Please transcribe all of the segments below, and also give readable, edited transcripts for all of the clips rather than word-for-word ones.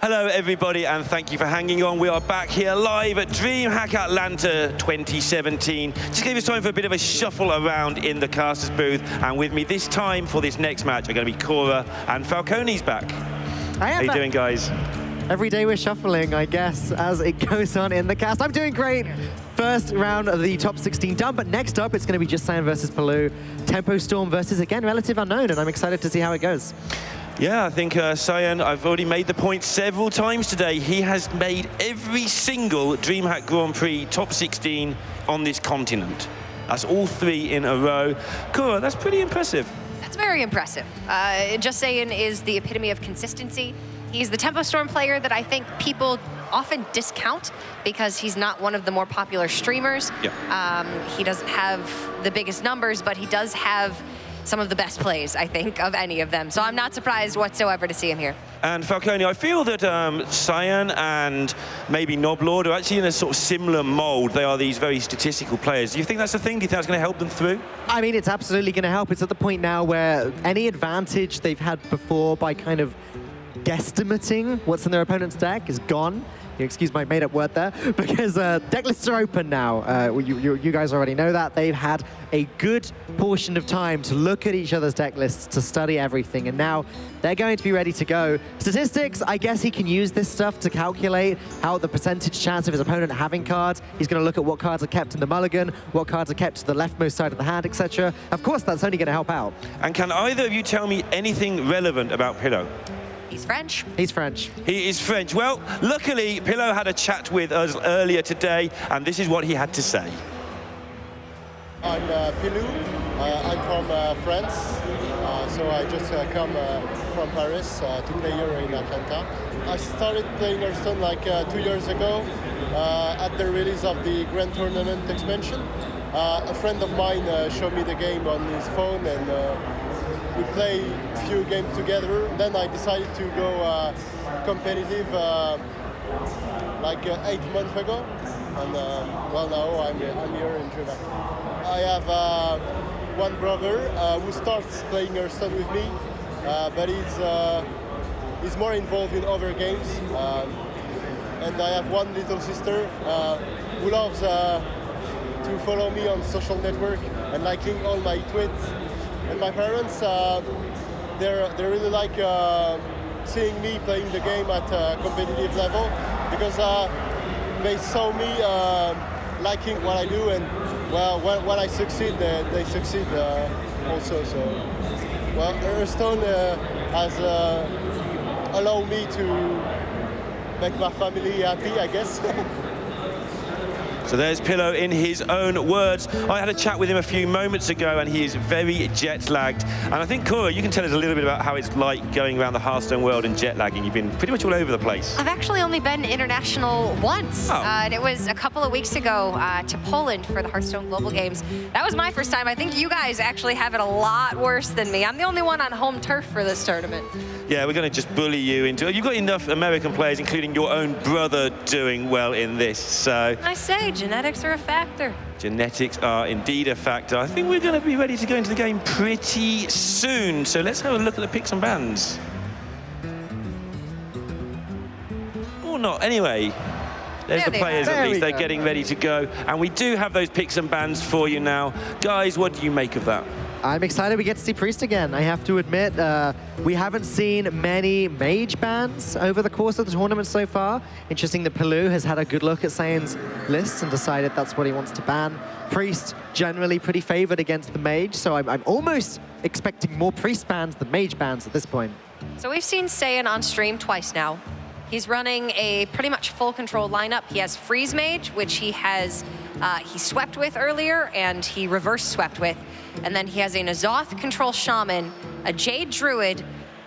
Hello everybody, and thank you for hanging on. We are back here live at DreamHack Atlanta 2017. Just gave us time for a bit of a shuffle around in the casters booth, and with me this time for this next match are going to be Cora and Falcone's back. How you doing, guys? Every day we're shuffling, I guess, as it goes on in the cast. I'm doing great. First round of the top 16 done, but next up it's going to be Justsaiyan versus Pilou. Tempo Storm versus, again, Relative Unknown, and I'm excited to see how it goes. Yeah, I think Saiyan, I've already made the point several times today. He has made every single DreamHack Grand Prix top 16 on this continent. That's all 3 in a row. Cora, that's pretty impressive. That's very impressive. Justsaiyan is the epitome of consistency. He's the Tempo Storm player that I think people often discount because he's not one of the more popular streamers. Yeah. He doesn't have the biggest numbers, but he does have some of the best plays, I think, of any of them. So I'm not surprised whatsoever to see him here. And Falcone, I feel that Saiyan and maybe Noblord are actually in a sort of similar mold. They are these very statistical players. Do you think that's the thing? Do you think that's going to help them through? I mean, it's absolutely going to help. It's at the point now where any advantage they've had before by kind of guesstimating what's in their opponent's deck is gone. You excuse my made-up word there, because deck lists are open now. You guys already know that. They've had a good portion of time to look at each other's deck lists, to study everything, and now they're going to be ready to go. Statistics, I guess he can use this stuff to calculate how the percentage chance of his opponent having cards. He's going to look at what cards are kept in the mulligan, what cards are kept to the leftmost side of the hand, etc. Of course, that's only going to help out. And can either of you tell me anything relevant about Pilou? He's French. He's French. He is French. Well, luckily, Pilou had a chat with us earlier today, and this is what he had to say. I'm Pilou. I'm from France, so I just come from Paris to play here in Atlanta. I started playing Hearthstone like 2 years ago at the release of the Grand Tournament expansion. A friend of mine showed me the game on his phone, and we play a few games together. Then I decided to go competitive like 8 months ago. And well, now I'm here in DreamHack. I have one brother who starts playing Hearthstone with me, but he's more involved in other games. And I have one little sister who loves to follow me on social network and liking all my tweets. And my parents, they really like seeing me playing the game at a competitive level, because they saw me liking what I do, and well, when I succeed, they succeed also. So, well, Hearthstone has allowed me to make my family happy, I guess. So there's Pilou in his own words. I had a chat with him a few moments ago, and he is very jet-lagged. And I think, Cora, you can tell us a little bit about how it's like going around the Hearthstone world and jet-lagging. You've been pretty much all over the place. I've actually only been international once, and it was a couple of weeks ago to Poland for the Hearthstone Global Games. That was my first time. I think you guys actually have it a lot worse than me. I'm the only one on home turf for this tournament. Yeah, we're going to just bully you into it. You've got enough American players, including your own brother, doing well in this, so... I say, genetics are a factor. Genetics are indeed a factor. I think we're going to be ready to go into the game pretty soon, so let's have a look at the picks and bans. Or not, anyway. There's the players, at least. They're getting ready to go. And we do have those picks and bans for you now. Guys, what do you make of that? I'm excited we get to see Priest again. I have to admit, we haven't seen many mage bans over the course of the tournament so far. Interesting that Pilou has had a good look at Saiyan's lists and decided that's what he wants to ban. Priest, generally pretty favored against the mage, so I'm almost expecting more Priest bans than mage bans at this point. So we've seen Saiyan on stream twice now. He's running a pretty much full control lineup. He has Freeze Mage, which he has he swept with earlier, and he reverse swept with. And then he has a N'Zoth control Shaman, a Jade Druid,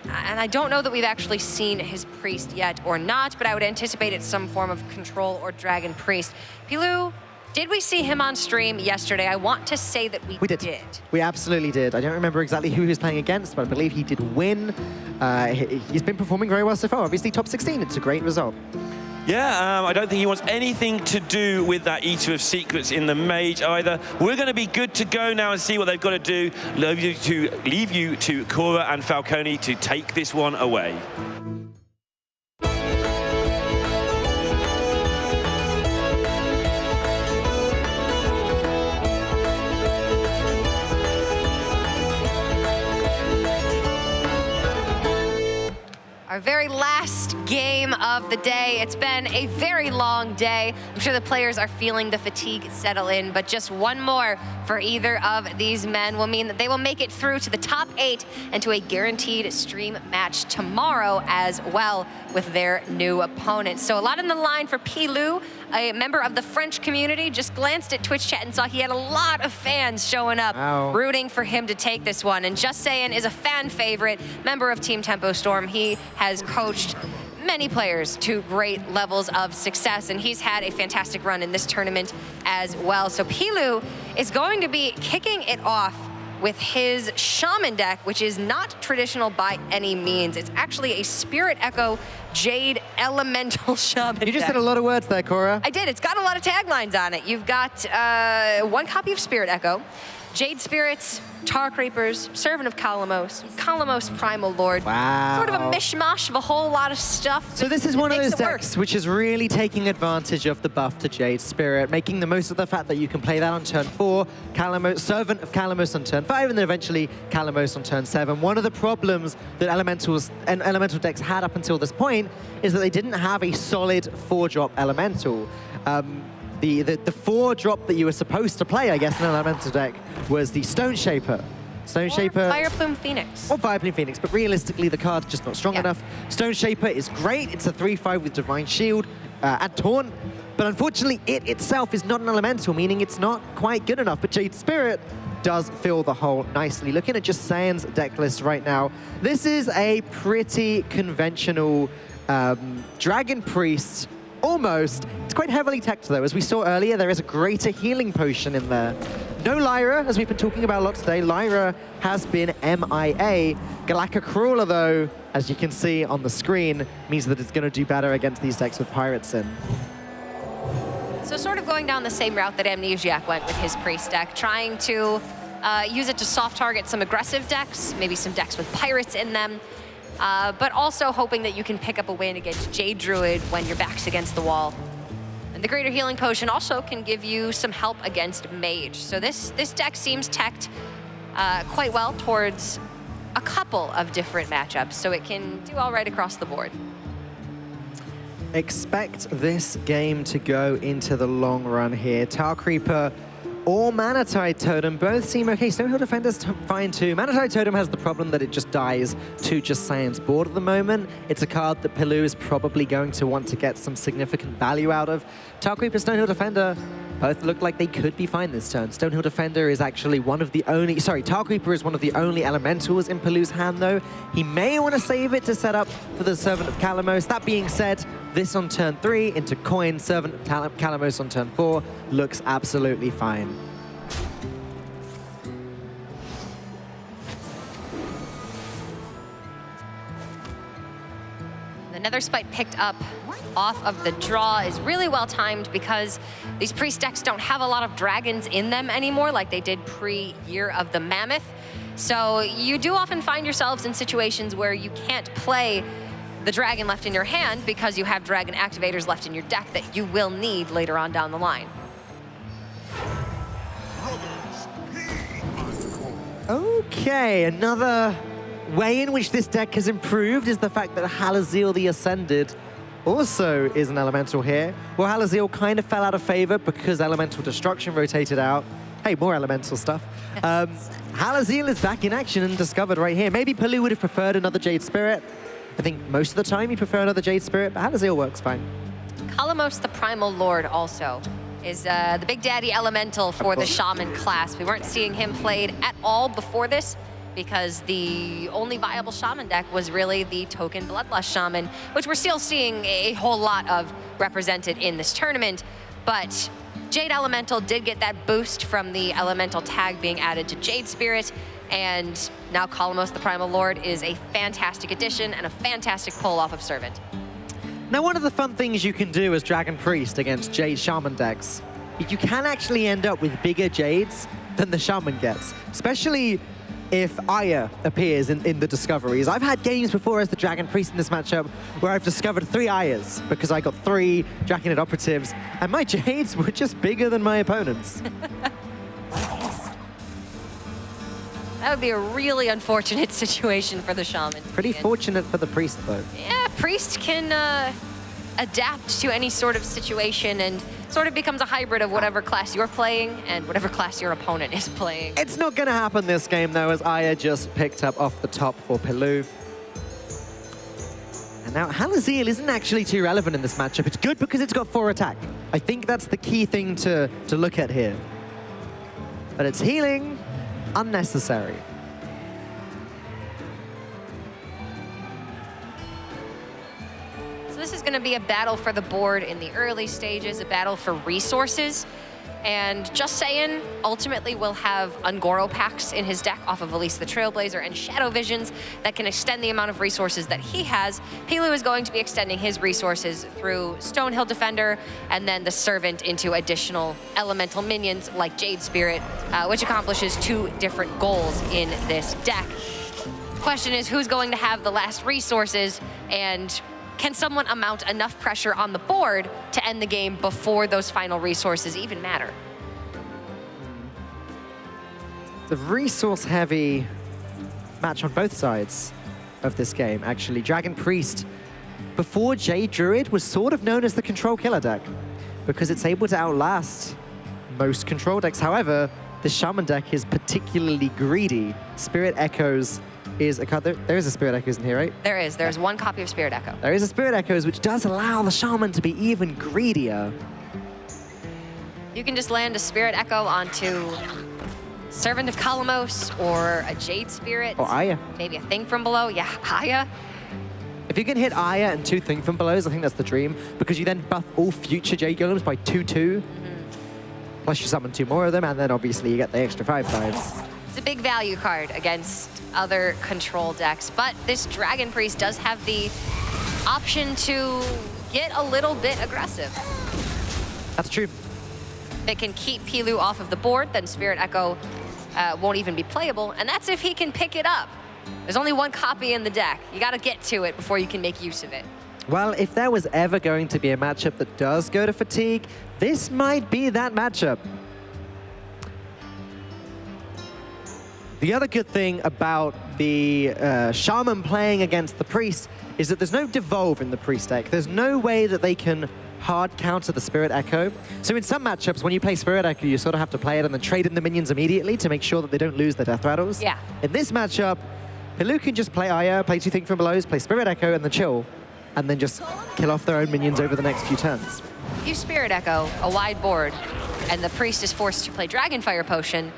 and I don't know that we've actually seen his Priest yet or not, but I would anticipate it's some form of control or Dragon Priest. Pilou, did we see him on stream yesterday? I want to say that we did. We absolutely did. I don't remember exactly who he was playing against, but I believe he did win. He's been performing very well so far. Obviously, top 16, it's a great result. Yeah, I don't think he wants anything to do with that Eater of Secrets in the Mage either. We're going to be good to go now and see what they've got to do. Leave you to Cora and Falcone to take this one away. Our very last game of the day. It's been a very long day. I'm sure the players are feeling the fatigue settle in, but just one more for either of these men will mean that they will make it through to the top 8 and to a guaranteed stream match tomorrow as well with their new opponents. So a lot on the line for Pilou, a member of the French community. Just glanced at Twitch chat and saw he had a lot of fans showing up, rooting for him to take this one. And Justsaiyan is a fan favorite, member of Team Tempo Storm. He has coached many players to great levels of success, and he's had a fantastic run in this tournament as well. So Pilou is going to be kicking it off with his Shaman deck, which is not traditional by any means. It's actually a Spirit Echo Jade Elemental Shaman deck. You just said a lot of words there, Cora. I did. It's got a lot of taglines on it. You've got 1 copy of Spirit Echo, Jade Spirits, Tar Creepers, Servant of Kalamos Primal Lord. Wow. Sort of a mishmash of a whole lot of stuff. So this is one of those decks which is really taking advantage of the buff to Jade Spirit, making the most of the fact that you can play that on turn 4, Servant of Kalamos on turn 5, and then eventually Kalamos on turn 7. One of the problems that elemental decks had up until this point is that they didn't have a solid 4-drop elemental. The 4-drop that you were supposed to play, I guess, in an elemental deck was the Stone Shaper. Stone Shaper. Fireplume Phoenix. Or Fireplume Phoenix, but realistically, the card's just not strong enough. Stone Shaper is great. It's a 3/5 with Divine Shield and Taunt, but unfortunately, it itself is not an elemental, meaning it's not quite good enough. But Jade Spirit does fill the hole nicely. Looking at Justsaiyan's deck list right now, this is a pretty conventional Dragon Priest. Almost. It's quite heavily teched though. As we saw earlier, there is a greater healing potion in there. No Lyra, as we've been talking about a lot today. Lyra has been MIA. Galactic Crawler though, as you can see on the screen, means that it's going to do better against these decks with Pirates in. So sort of going down the same route that Amnesiac went with his Priest deck, trying to use it to soft target some aggressive decks, maybe some decks with Pirates in them. But also hoping that you can pick up a win against Jade Druid when your back's against the wall. And the Greater Healing Potion also can give you some help against Mage. So this deck seems teched quite well towards a couple of different matchups, so it can do all right across the board. Expect this game to go into the long run here. Tar Creeper or Manatide Totem both seem okay. Stonehill Defender's fine too. Manatide Totem has the problem that it just dies to Justsaiyan's board at the moment. It's a card that Pilou is probably going to want to get some significant value out of. Tar Creeper, Stonehill Defender both look like they could be fine this turn. Stonehill Defender is actually one of the only... Sorry, Tar Creeper is one of the only elementals in Pilou's hand though. He may want to save it to set up for the Servant of Kalamos. That being said, this on turn 3 into coin, Servant of Kalamos on turn 4 looks absolutely fine. The Nether Spite picked up off of the draw is really well timed because these Priest decks don't have a lot of dragons in them anymore like they did pre-Year of the Mammoth. So you do often find yourselves in situations where you can't play the dragon left in your hand because you have dragon activators left in your deck that you will need later on down the line. Okay, another way in which this deck has improved is the fact that Halazil the Ascended also is an elemental here. Well, Halazil kind of fell out of favor because Elemental Destruction rotated out. Hey, more elemental stuff. Halazil is back in action and discovered right here. Maybe Pilou would have preferred another Jade Spirit. I think most of the time you prefer another Jade Spirit, but Halazil works fine. Kalamos the Primal Lord also is the Big Daddy Elemental for the Shaman class. We weren't seeing him played at all before this because the only viable Shaman deck was really the token Bloodlust Shaman, which we're still seeing a whole lot of represented in this tournament. But Jade Elemental did get that boost from the Elemental tag being added to Jade Spirit, and now Kalamos the Primal Lord is a fantastic addition and a fantastic pull off of Servant. Now, one of the fun things you can do as Dragon Priest against Jade Shaman decks, you can actually end up with bigger Jades than the Shaman gets, especially if Aya appears in the discoveries. I've had games before as the Dragon Priest in this matchup where I've discovered 3 Ayas because I got 3 Draconid Operatives, and my Jades were just bigger than my opponents. That would be a really unfortunate situation for the Shaman. to Pretty be in. fortunate for the Priest, though. Yeah, Priest can adapt to any sort of situation and sort of becomes a hybrid of whatever class you're playing and whatever class your opponent is playing. It's not going to happen this game, though, as Aya just picked up off the top for Pilou. And now Halazil isn't actually too relevant in this matchup. It's good because it's got 4 attack. I think that's the key thing to look at here. But it's healing, unnecessary. So this is going to be a battle for the board in the early stages, a battle for resources. And Justsaiyan ultimately will have Ungoro packs in his deck off of Elise the Trailblazer and Shadow Visions that can extend the amount of resources that he has. Pilou is going to be extending his resources through Stonehill Defender and then the Servant into additional elemental minions like Jade Spirit, which accomplishes 2 different goals in this deck. Question is, who's going to have the last resources, and can someone amount enough pressure on the board to end the game before those final resources even matter? It's a resource-heavy match on both sides of this game, actually. Dragon Priest, before Jade Druid, was sort of known as the control killer deck because it's able to outlast most control decks. However, the Shaman deck is particularly greedy. Spirit Echoes is a card. There is a Spirit Echoes in here, right? There is. There's 1 copy of Spirit Echo. There is a Spirit Echoes, which does allow the Shaman to be even greedier. You can just land a Spirit Echo onto Servant of Kalamos or a Jade Spirit. Or Aya. Maybe a Thing from Below. Yeah, Aya. If you can hit Aya and 2 Thing from Belows, I think that's the dream, because you then buff all future Jade Golems by 2/2. Plus you summon 2 more of them, and then obviously you get the extra 5/5s. It's a big value card against other control decks, but this Dragon Priest does have the option to get a little bit aggressive. That's true. It can keep Pilou off of the board, then Spirit Echo won't even be playable, and that's if he can pick it up. There's only 1 copy in the deck. You gotta get to it before you can make use of it. Well, if there was ever going to be a matchup that does go to fatigue, this might be that matchup. The other good thing about the Shaman playing against the Priest is that there's no devolve in the Priest deck. There's no way that they can hard counter the Spirit Echo. So in some matchups, when you play Spirit Echo, you sort of have to play it and then trade in the minions immediately to make sure that they don't lose their death rattles. Yeah. In this matchup, Pilou can just play Aya, play 2 Thing from Belows, play Spirit Echo, and then chill, and then just kill off their own minions over the next few turns. If you Spirit Echo a wide board, and the Priest is forced to play Dragonfire Potion,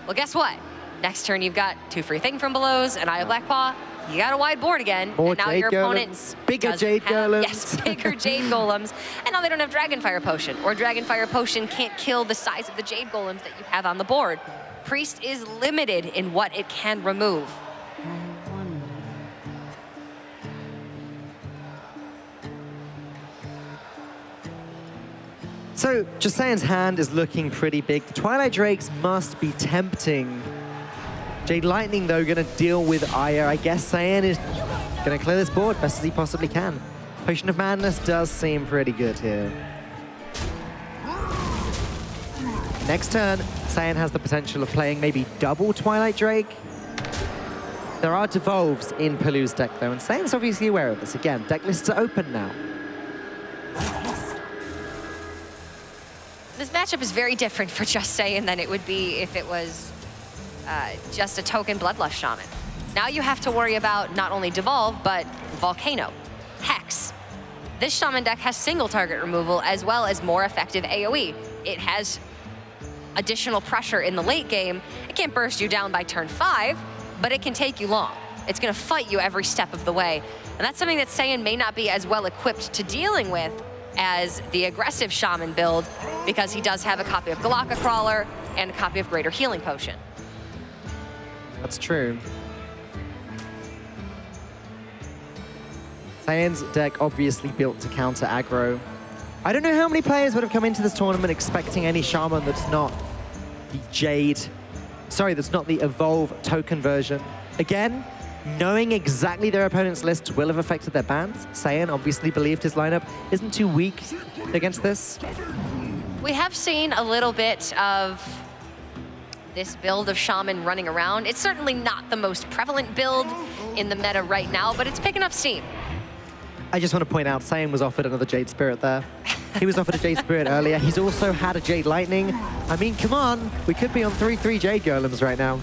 well, guess what? Next turn, you've got 2 free Thing from Belows, and Aya Blackpaw. You got a wide board again. More and now Jade your opponent Golems, bigger doesn't Jade have- Golems. Yes, bigger Jade Golems. And now they don't have Dragonfire Potion, or Dragonfire Potion can't kill the size of the Jade Golems that you have on the board. Priest is limited in what it can remove. So, Jusstsaiyan's hand is looking pretty big. The Twilight Drakes must be tempting. Jade Lightning, though, gonna deal with Aya. I guess Saiyan is gonna clear this board best as he possibly can. Potion of Madness does seem pretty good here. Next turn, Saiyan has the potential of playing maybe double Twilight Drake. There are devolves in Pilou's deck, though, and Saiyan's obviously aware of this. Again, deck lists are open now. This matchup is very different for Justsaiyan than it would be if it was just a token Bloodlust Shaman. Now you have to worry about not only Devolve, but Volcano, Hex. This Shaman deck has single target removal as well as more effective AoE. It has additional pressure in the late game. It can't burst you down by turn 5, but it can take you long. It's gonna fight you every step of the way. And that's something that Saiyan may not be as well equipped to dealing with as the aggressive Shaman build, because he does have a copy of Galaka Crawler and a copy of Greater Healing Potion. That's true. Saiyan's deck obviously built to counter aggro. I don't know how many players would have come into this tournament expecting any Shaman that's not the Jade, that's not the Evolve token version. Again, knowing exactly their opponent's lists will have affected their bans. Saiyan obviously believed his lineup isn't too weak against this. We have seen a little bit of this build of Shaman running around. It's certainly not the most prevalent build in the meta right now, but it's picking up steam. I just want to point out, Saiyan was offered another Jade Spirit there. He was offered a Jade Spirit earlier. He's also had a Jade Lightning. I mean, come on. We could be on 3-3 Jade Golems right now.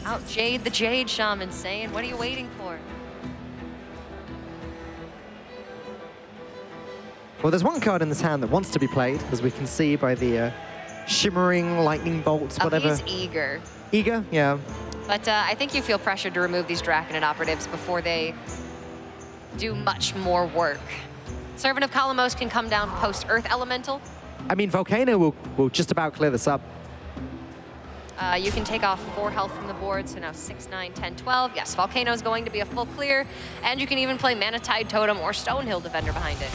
Out Jade the Jade, Shaman saying, what are you waiting for? Well, there's one card in this hand that wants to be played, as we can see by the shimmering lightning bolts, whatever. Oh, he's eager. Eager? Yeah. But I think you feel pressured to remove these Draconid operatives before they do much more work. Servant of Kalamos can come down post-Earth Elemental. I mean, Volcano will just about clear this up. You can take off 4 health from the board, so now 6, 9, 10, 12. Yes, Volcano's going to be a full clear, and you can even play Manatide Totem or Stonehill Defender behind it.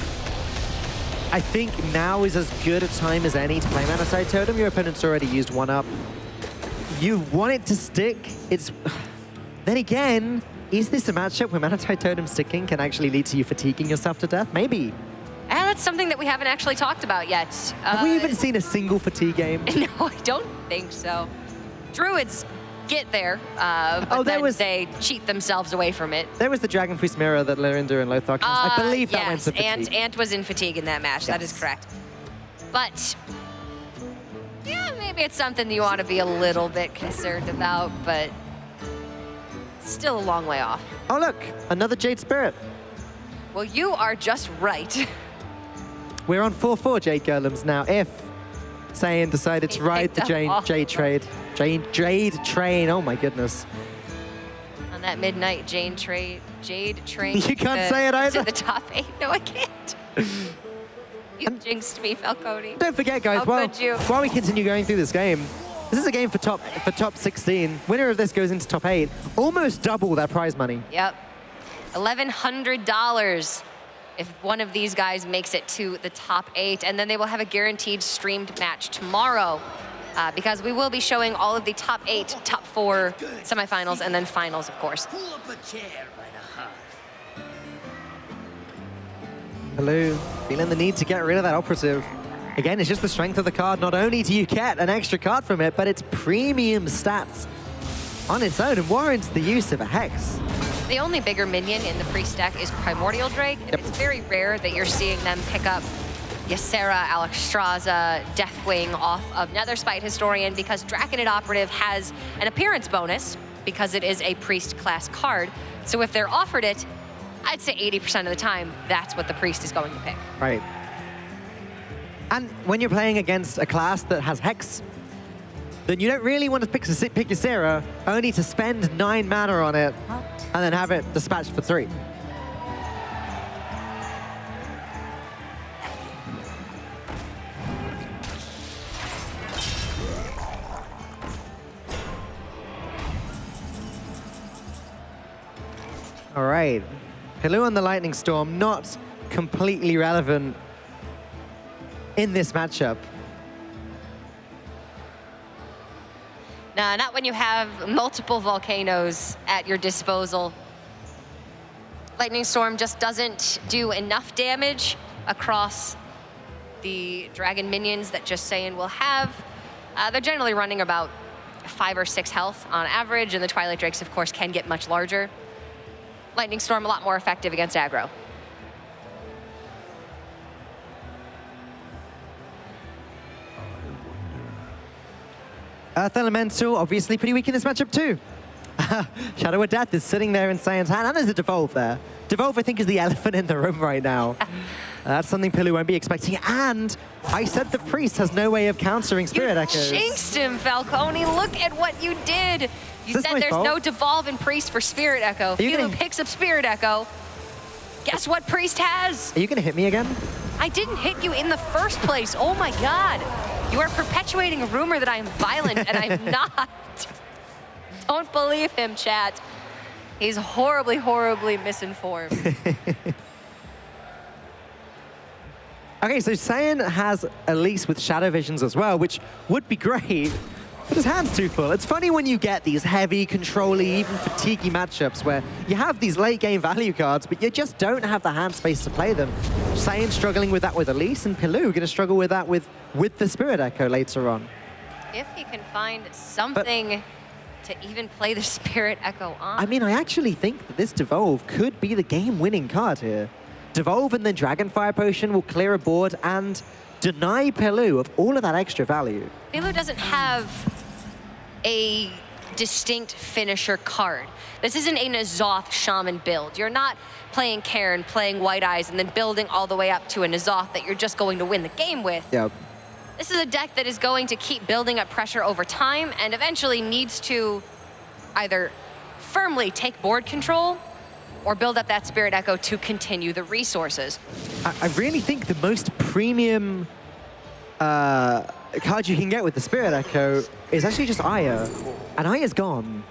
I think now is as good a time as any to play Manatide Totem. Your opponent's already used one up. You want it to stick. It's... Then again, is this a matchup where Manatide Totem sticking can actually lead to you fatiguing yourself to death? Maybe. And that's something that we haven't actually talked about yet. Have we even seen a single fatigue game? No, I don't think so. Druids get there, but then they cheat themselves away from it. There was the Dragon Priest mirror that Lorinda and Lothar cast. I believe that went to fatigue. And Ant was in fatigue in that match. Yes. That is correct. But, yeah, maybe it's something you want to be a little bit concerned about, but still a long way off. Oh, look, another Jade Spirit. Well, you are just right. We're on 4-4 Jade Golems now. If Saiyan decided to ride the Jade train. Oh my goodness. On that midnight Jade train. You can't say it either. To the top 8. No, I can't. You jinxed me, Falcone. Don't forget, guys. While we continue going through this game, this is a game for top 16. Winner of this goes into top 8. Almost double that prize money. Yep. $1,100 if one of these guys makes it to the top 8, and then they will have a guaranteed streamed match tomorrow because we will be showing all of the top 8, top 4 semifinals, and then finals, of course. Pull up a chair by the hearth. Pilou, feeling the need to get rid of that operative. Again, it's just the strength of the card. Not only do you get an extra card from it, but it's premium stats on its own and warrants the use of a Hex. The only bigger minion in the Prix deck is Primordial Drake, and it's very rare that you're seeing them pick up Ysera, Alexstrasza, Deathwing off of Netherspite Historian because Draconid Operative has an appearance bonus because it is a Priest class card. So if they're offered it, I'd say 80% of the time, that's what the Priest is going to pick. Right. And when you're playing against a class that has Hex, then you don't really want to pick Ysera, only to spend 9 mana on it and then have it dispatched for 3. All right. Pilou and the Lightning Storm, not completely relevant in this matchup. Nah, not when you have multiple volcanoes at your disposal. Lightning Storm just doesn't do enough damage across the dragon minions that Justsaiyan will have. They're generally running about 5 or 6 health on average, and the Twilight Drakes, of course, can get much larger. Lightning Storm a lot more effective against aggro. Earth Elemental, obviously pretty weak in this matchup too. Shadow of Death is sitting there in Saiyan's hand, and there's a Devolve there. Devolve, I think, is the elephant in the room right now. That's something Pilou won't be expecting. And I said the Priest has no way of countering Spirit Echoes. You jinxed him, Falcone. Look at what you did. You said there's no Devolve in Priest for Spirit Echo. Pilou picks up Spirit Echo. Guess what Priest has? Are you going to hit me again? I didn't hit you in the first place. Oh my God. You are perpetuating a rumor that I am violent, and I'm not. Don't believe him, chat. He's horribly, horribly misinformed. Okay, so Saiyan has Elise with Shadow Visions as well, which would be great, but his hand's too full. It's funny when you get these heavy, control-y, even fatiguey matchups where you have these late-game value cards, but you just don't have the hand space to play them. Saiyan struggling with that with Elise, and Pilou going to struggle with that with the Spirit Echo later on. If he can find something to even play the Spirit Echo on. I mean, I actually think that this Devolve could be the game-winning card here. Devolve and then Dragonfire Potion will clear a board and deny Pilou of all of that extra value. Pilou doesn't have a distinct finisher card. This isn't a N'Zoth Shaman build. You're not playing Karin, playing White Eyes, and then building all the way up to a N'Zoth that you're just going to win the game with. Yep. This is a deck that is going to keep building up pressure over time and eventually needs to either firmly take board control or build up that Spirit Echo to continue the resources. I really think the most premium card you can get with the Spirit Echo is actually just Aya, and Aya's gone.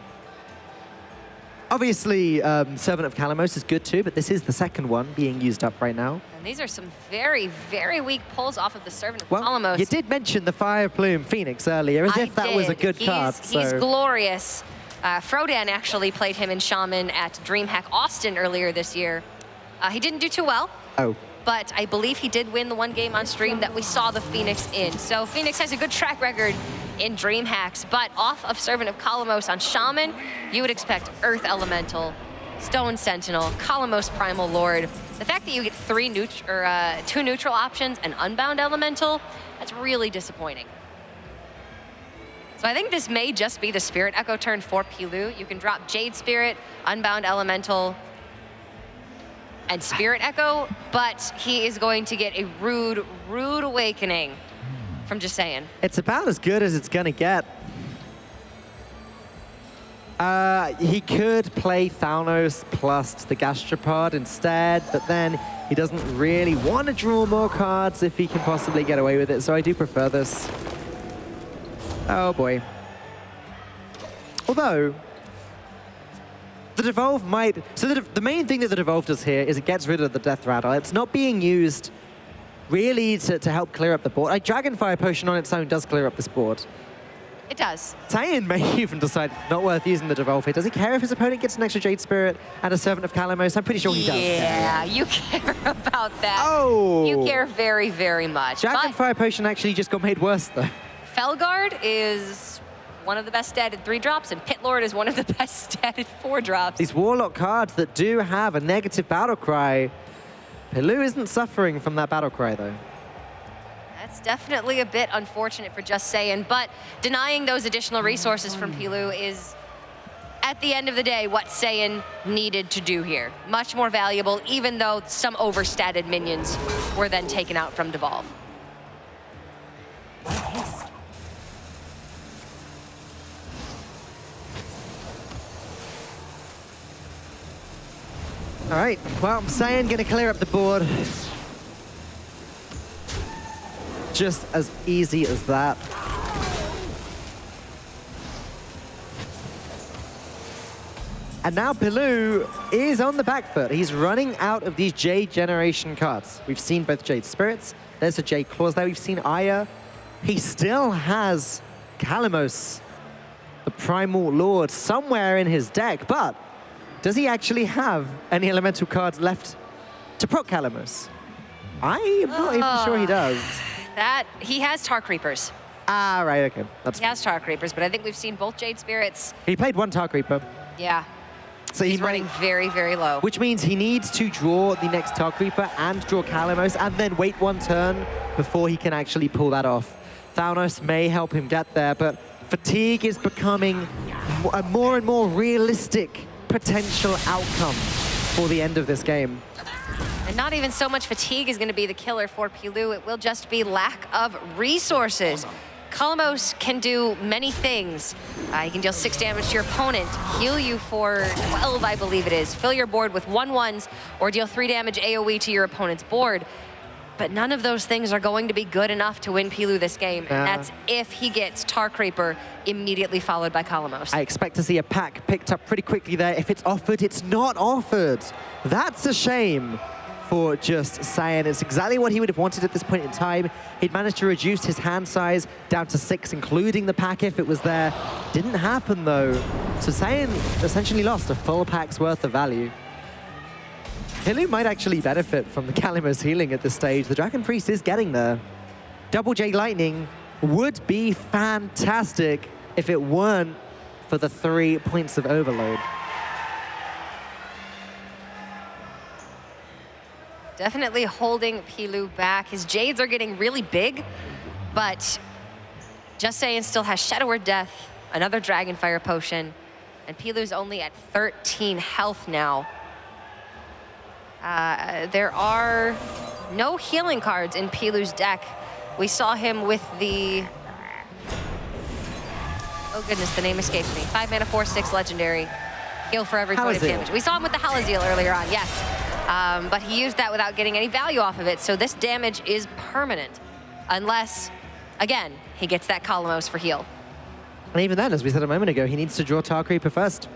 Obviously, Servant of Kalamos is good too, but this is the second one being used up right now. And these are some very, very weak pulls off of the Servant of Well, Kalamos. you did mention the Fire Plume Phoenix earlier, as if that was a good card. He's glorious. Frodan actually played him in Shaman at DreamHack Austin earlier this year. He didn't do too well. Oh. But I believe he did win the one game on stream that we saw the Phoenix in. So Phoenix has a good track record in DreamHacks, but off of Servant of Kalamos on Shaman, you would expect Earth Elemental, Stone Sentinel, Kalamos Primal Lord. The fact that you get two neutral options and Unbound Elemental, that's really disappointing. So I think this may just be the Spirit Echo turn for Pilou. You can drop Jade Spirit, Unbound Elemental, and Spirit Echo, but he is going to get a rude awakening from Justsaiyan. It's about as good as it's gonna get. He could play Thanos plus the Gastropod instead, but then he doesn't really want to draw more cards if he can possibly get away with it, so I do prefer this. Oh boy. Although, the Devolve might... So the main thing that the Devolve does here is it gets rid of the Death Rattle. It's not being used really to help clear up the board. Like, Dragonfire Potion on its own does clear up this board. It does. Justsaiyan may even decide it's not worth using the Devolve here. Does he care if his opponent gets an extra Jade Spirit and a Servant of Kalamos? I'm pretty sure he does. Yeah, you care about that. Oh! You care very, very much. Dragonfire Potion actually just got made worse, though. Felguard is one of the best statted 3-drops, and Pit Lord is one of the best statted 4-drops. These Warlock cards that do have a negative battle cry, Pilou isn't suffering from that battle cry, though. That's definitely a bit unfortunate for Justsaiyan, but denying those additional resources from Pilou is, at the end of the day, what Saiyan needed to do here. Much more valuable, even though some overstatted minions were then taken out from Devolve. All right, well, Saiyan gonna clear up the board. Just as easy as that. And now Pilou is on the back foot. He's running out of these Jade Generation cards. We've seen both Jade Spirits. There's a Jade Claws there. We've seen Aya. He still has Kalamos, the Primal Lord, somewhere in his deck, but does he actually have any elemental cards left to proc Kalamos? I am not even sure he does. He has Tar Creepers. Ah, right, okay. He has Tar Creepers, but I think we've seen both Jade Spirits. He played one Tar Creeper. Yeah. So he's running very, very low. Which means he needs to draw the next Tar Creeper and draw Kalamos and then wait one turn before he can actually pull that off. Thanos may help him get there, but Fatigue is becoming a more and more realistic potential outcome for the end of this game. And not even so much Fatigue is going to be the killer for Pilou. It will just be lack of resources. Kalamos can do many things. He can deal 6 damage to your opponent, heal you for 12, I believe it is, fill your board with 1/1s, or deal 3 damage AoE to your opponent's board. But none of those things are going to be good enough to win Pilou this game. And that's if he gets Tar Creeper immediately followed by Kalamos. I expect to see a pack picked up pretty quickly there. If it's offered, it's not offered. That's a shame for Justsaiyan. It's exactly what he would have wanted at this point in time. He'd managed to reduce his hand size down to 6, including the pack if it was there. Didn't happen though. So Saiyan essentially lost a full pack's worth of value. Pilou might actually benefit from the Kalamos healing at this stage. The Dragon Priest is getting there. Double J Lightning would be fantastic if it weren't for the 3 points of overload. Definitely holding Pilou back. His Jades are getting really big, but Justsaiyan still has Shadow Word Death, another Dragonfire Potion, and Pilou's only at 13 health now. There are no healing cards in Pilou's deck. We saw him with the... Oh goodness, the name escapes me. 5 mana, 4/6 legendary. Heal for every point of damage. We saw him with the Halazeel earlier on, yes. But he used that without getting any value off of it, so this damage is permanent. Unless, again, he gets that Columos for heal. And even then, as we said a moment ago, he needs to draw Tar Creeper first.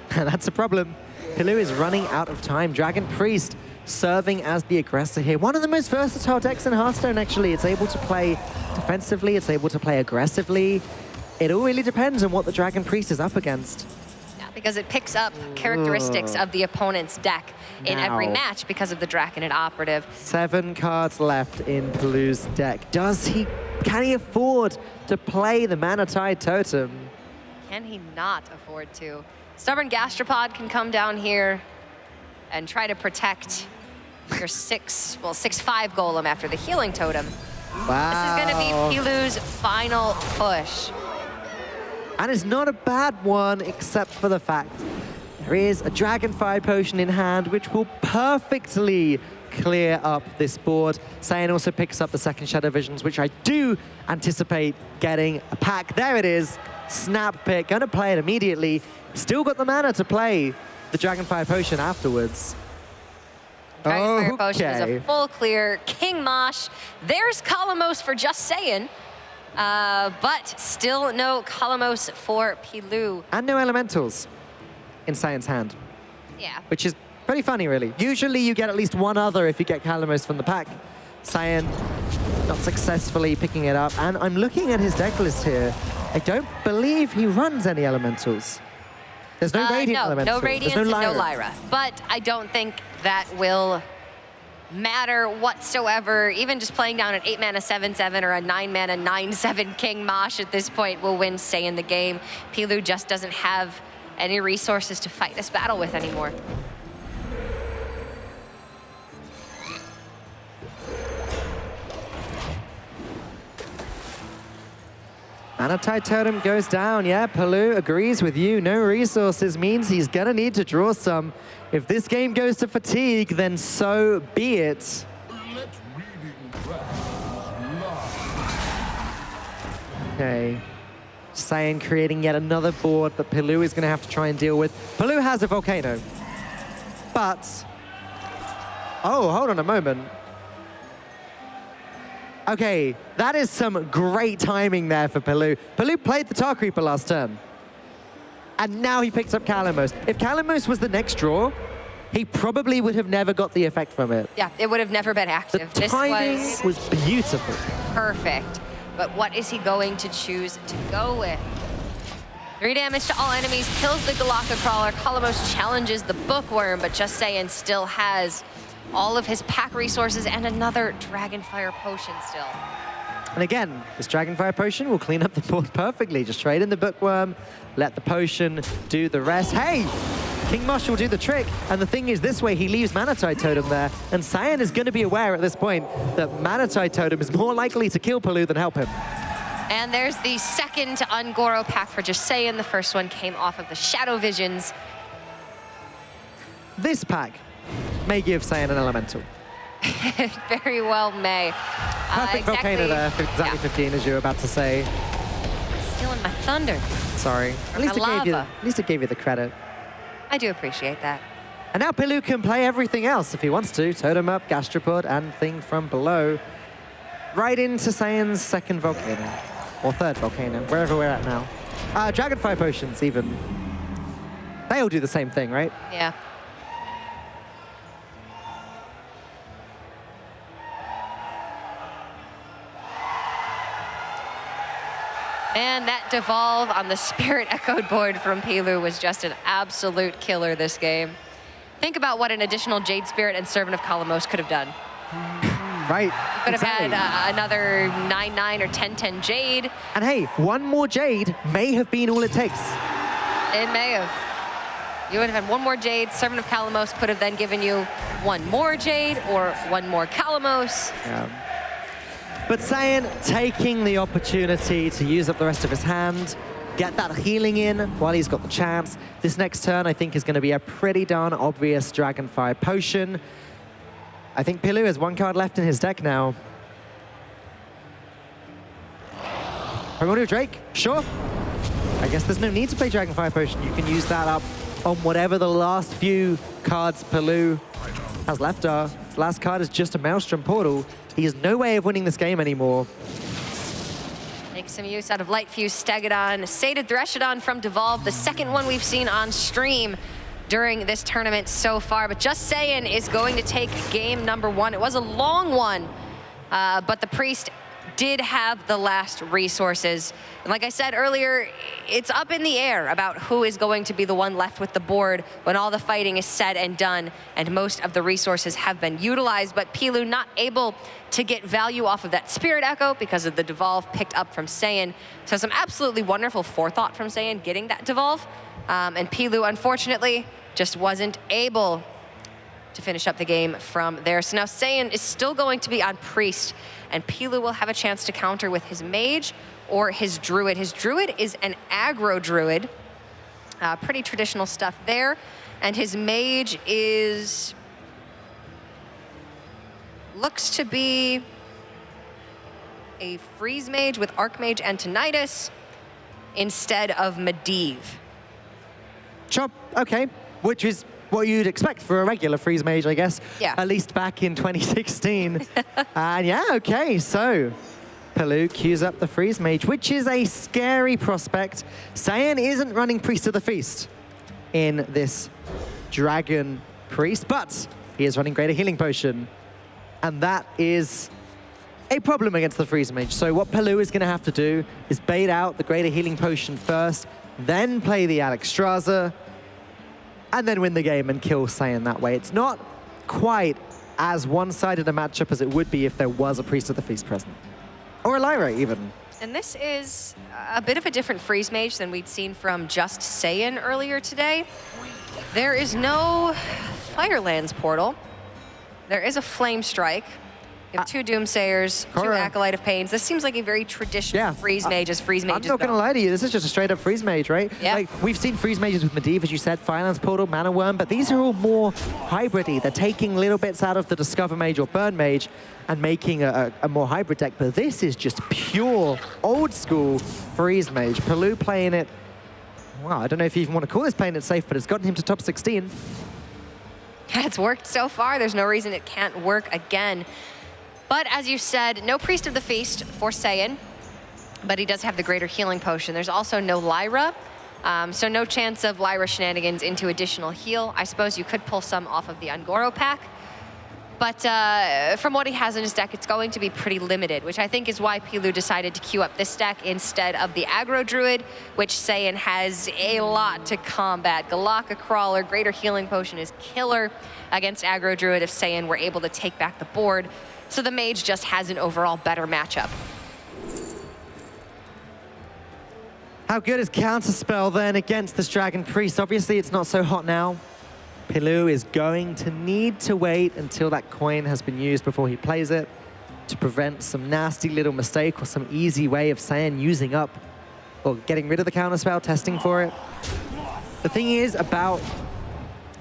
And that's a problem. Pilou is running out of time. Dragon Priest serving as the aggressor here. One of the most versatile decks in Hearthstone, actually. It's able to play defensively, it's able to play aggressively. It all really depends on what the Dragon Priest is up against. Yeah, because it picks up characteristics of the opponent's deck in every match because of the Draconid Operative. 7 cards left in Pilou's deck. Can he afford to play the Mana Tide Totem? Can he not afford to? Stubborn Gastropod can come down here and try to protect your 6/5 golem after the healing totem. Wow. This is going to be Pilou's final push. And it's not a bad one, except for the fact there is a Dragonfire Potion in hand, which will perfectly clear up this board. Saiyan also picks up the second Shadow Visions, which I do anticipate getting a pack. There it is. Snap pick. Going to play it immediately. Still got the mana to play the Dragonfire Potion afterwards. Dragonfire Potion is a full clear. King Mosh. There's Columos for Justsaiyan. But still no Columos for Pilou. And no Elementals in Saiyan's hand. Yeah. Which is pretty funny, really. Usually you get at least one other if you get Columos from the pack. Saiyan not successfully picking it up. And I'm looking at his deck list here. I don't believe he runs any Elementals. There's no Radiant Elemental. No Radiance and no Lyra. But I don't think that will matter whatsoever. Even just playing down an 8 mana 7/7 or a 9 mana 9/7 King Mosh at this point will win Saiyan the game. Pilou just doesn't have any resources to fight this battle with anymore. Mana Tide Totem goes down. Yeah, Pilou agrees with you. No resources means he's gonna need to draw some. If this game goes to fatigue, then so be it. Okay. Saiyan creating yet another board that Pilou is gonna have to try and deal with. Pilou has a Volcano, but... Oh, hold on a moment. Okay, that is some great timing there for Pilou. Pilou played the Tar Creeper last turn. And now he picks up Columos. If Columos was the next draw, he probably would have never got the effect from it. Yeah, it would have never been active. The timing was beautiful. Perfect. But what is he going to choose to go with? 3 damage to all enemies, kills the Galaka Crawler. Columos challenges the Bookworm, but Justsaiyan still has all of his pack resources and another Dragonfire Potion still. And again, this Dragonfire Potion will clean up the board perfectly. Just trade in the Bookworm, let the Potion do the rest. Hey! King Mosh will do the trick, and the thing is, this way he leaves Mana Tide Totem there, and Saiyan is going to be aware at this point that Mana Tide Totem is more likely to kill Pilou than help him. And there's the second Ungoro pack for Justsaiyan. The first one came off of the Shadow Visions. This pack may give Saiyan an Elemental. Very well may. Perfect Volcano there, exactly 15, as you were about to say. Stealing my thunder. Sorry. At least it gave you the credit. I do appreciate that. And now Pilou can play everything else if he wants to. Totem up, Gastropod, and Thing from Below. Right into Saiyan's second Volcano. Or third Volcano, wherever we're at now. Dragonfire Potions, even. They all do the same thing, right? Yeah. And that Devolve on the Spirit Echoed board from Pilou was just an absolute killer this game. Think about what an additional Jade Spirit and Servant of Columos could have done. Right. Could have exactly. had another 9-9 or 10-10 Jade. And hey, one more Jade may have been all it takes. It may have. You would have had one more Jade. Servant of Kalamos could have then given you one more Jade or one more Kalamos. Yeah. But Saiyan taking the opportunity to use up the rest of his hand, get that healing in while he's got the chance. This next turn, I think, is going to be a pretty darn obvious Dragonfire Potion. I think Pilou has one card left in his deck now. Primordial Drake, sure. I guess there's no need to play Dragonfire Potion. You can use that up on whatever the last few cards Pilou has left are. His last card is just a Maelstrom Portal. He has no way of winning this game anymore. Make some use out of Light Fuse Stegodon. Sated Threshodon from Devolve, the second one we've seen on stream during this tournament so far. But Justsaiyan is going to take game number one. It was a long one, but the Priest did have the last resources. And like I said earlier, it's up in the air about who is going to be the one left with the board when all the fighting is said and done, and most of the resources have been utilized, but Pilou not able to get value off of that Spirit Echo because of the Devolve picked up from Saiyan. So some absolutely wonderful forethought from Saiyan getting that Devolve, and Pilou, unfortunately, just wasn't able to finish up the game from there. So now Saiyan is still going to be on Priest, and Pilou will have a chance to counter with his Mage or his Druid. His Druid is an aggro Druid. Pretty traditional stuff there. And his Mage looks to be a Freeze Mage with Archmage and Tinnitus instead of Medivh. Sure, okay. Which is what you'd expect for a regular Freeze Mage, I guess. Yeah. At least back in 2016. And yeah, okay, so Pilou queues up the Freeze Mage, which is a scary prospect. Saiyan isn't running Priest of the Feast in this Dragon Priest, but he is running Greater Healing Potion. And that is a problem against the Freeze Mage. So what Pilou is going to have to do is bait out the Greater Healing Potion first, then play the Alexstrasza, and then win the game and kill Saiyan that way. It's not quite as one-sided a matchup as it would be if there was a Priest of the Feast present. Or a Lyra, even. And this is a bit of a different Freeze Mage than we'd seen from Justsaiyan earlier today. There is no Firelands Portal. There is a Flame Strike. You have two Doomsayers, two Acolyte of Pains. This seems like a very traditional Freeze Mage as Freeze Mage. I'm not going to lie to you, this is just a straight-up Freeze Mage, right? Yeah. Like, we've seen Freeze Mages with Medivh, as you said, Firelands Portal, Mana Worm, but these are all more hybrid-y. They're taking little bits out of the Discover Mage or Burn Mage and making a more hybrid deck, but this is just pure, old-school Freeze Mage. Pilou playing it, wow, I don't know if you even want to call this playing it safe, but it's gotten him to top 16. It's worked so far. There's no reason it can't work again. But as you said, no Priest of the Feast for Saiyan, but he does have the Greater Healing Potion. There's also no Lyra, so no chance of Lyra shenanigans into additional heal. I suppose you could pull some off of the Ungoro pack, but from what he has in his deck, it's going to be pretty limited, which I think is why Pilou decided to queue up this deck instead of the Aggro Druid, which Saiyan has a lot to combat. Galaka Crawler, Greater Healing Potion is killer against Aggro Druid if Saiyan were able to take back the board. So the Mage just has an overall better matchup. How good is Counterspell then against this Dragon Priest? Obviously, it's not so hot now. Pilou is going to need to wait until that coin has been used before he plays it to prevent some nasty little mistake or some easy way of Saiyan using up or getting rid of the Counterspell, testing for it. The thing is about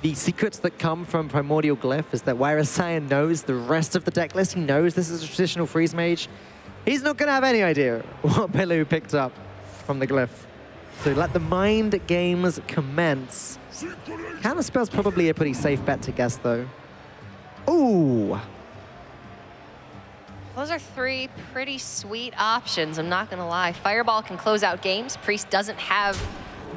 the secrets that come from Primordial Glyph is that whereas Saiyan knows the rest of the deck list, he knows this is a traditional Freeze Mage, he's not going to have any idea what Pilou picked up from the Glyph. So let the mind games commence. Counterspell's probably a pretty safe bet to guess, though. Ooh! Those are three pretty sweet options, I'm not going to lie. Fireball can close out games. Priest doesn't have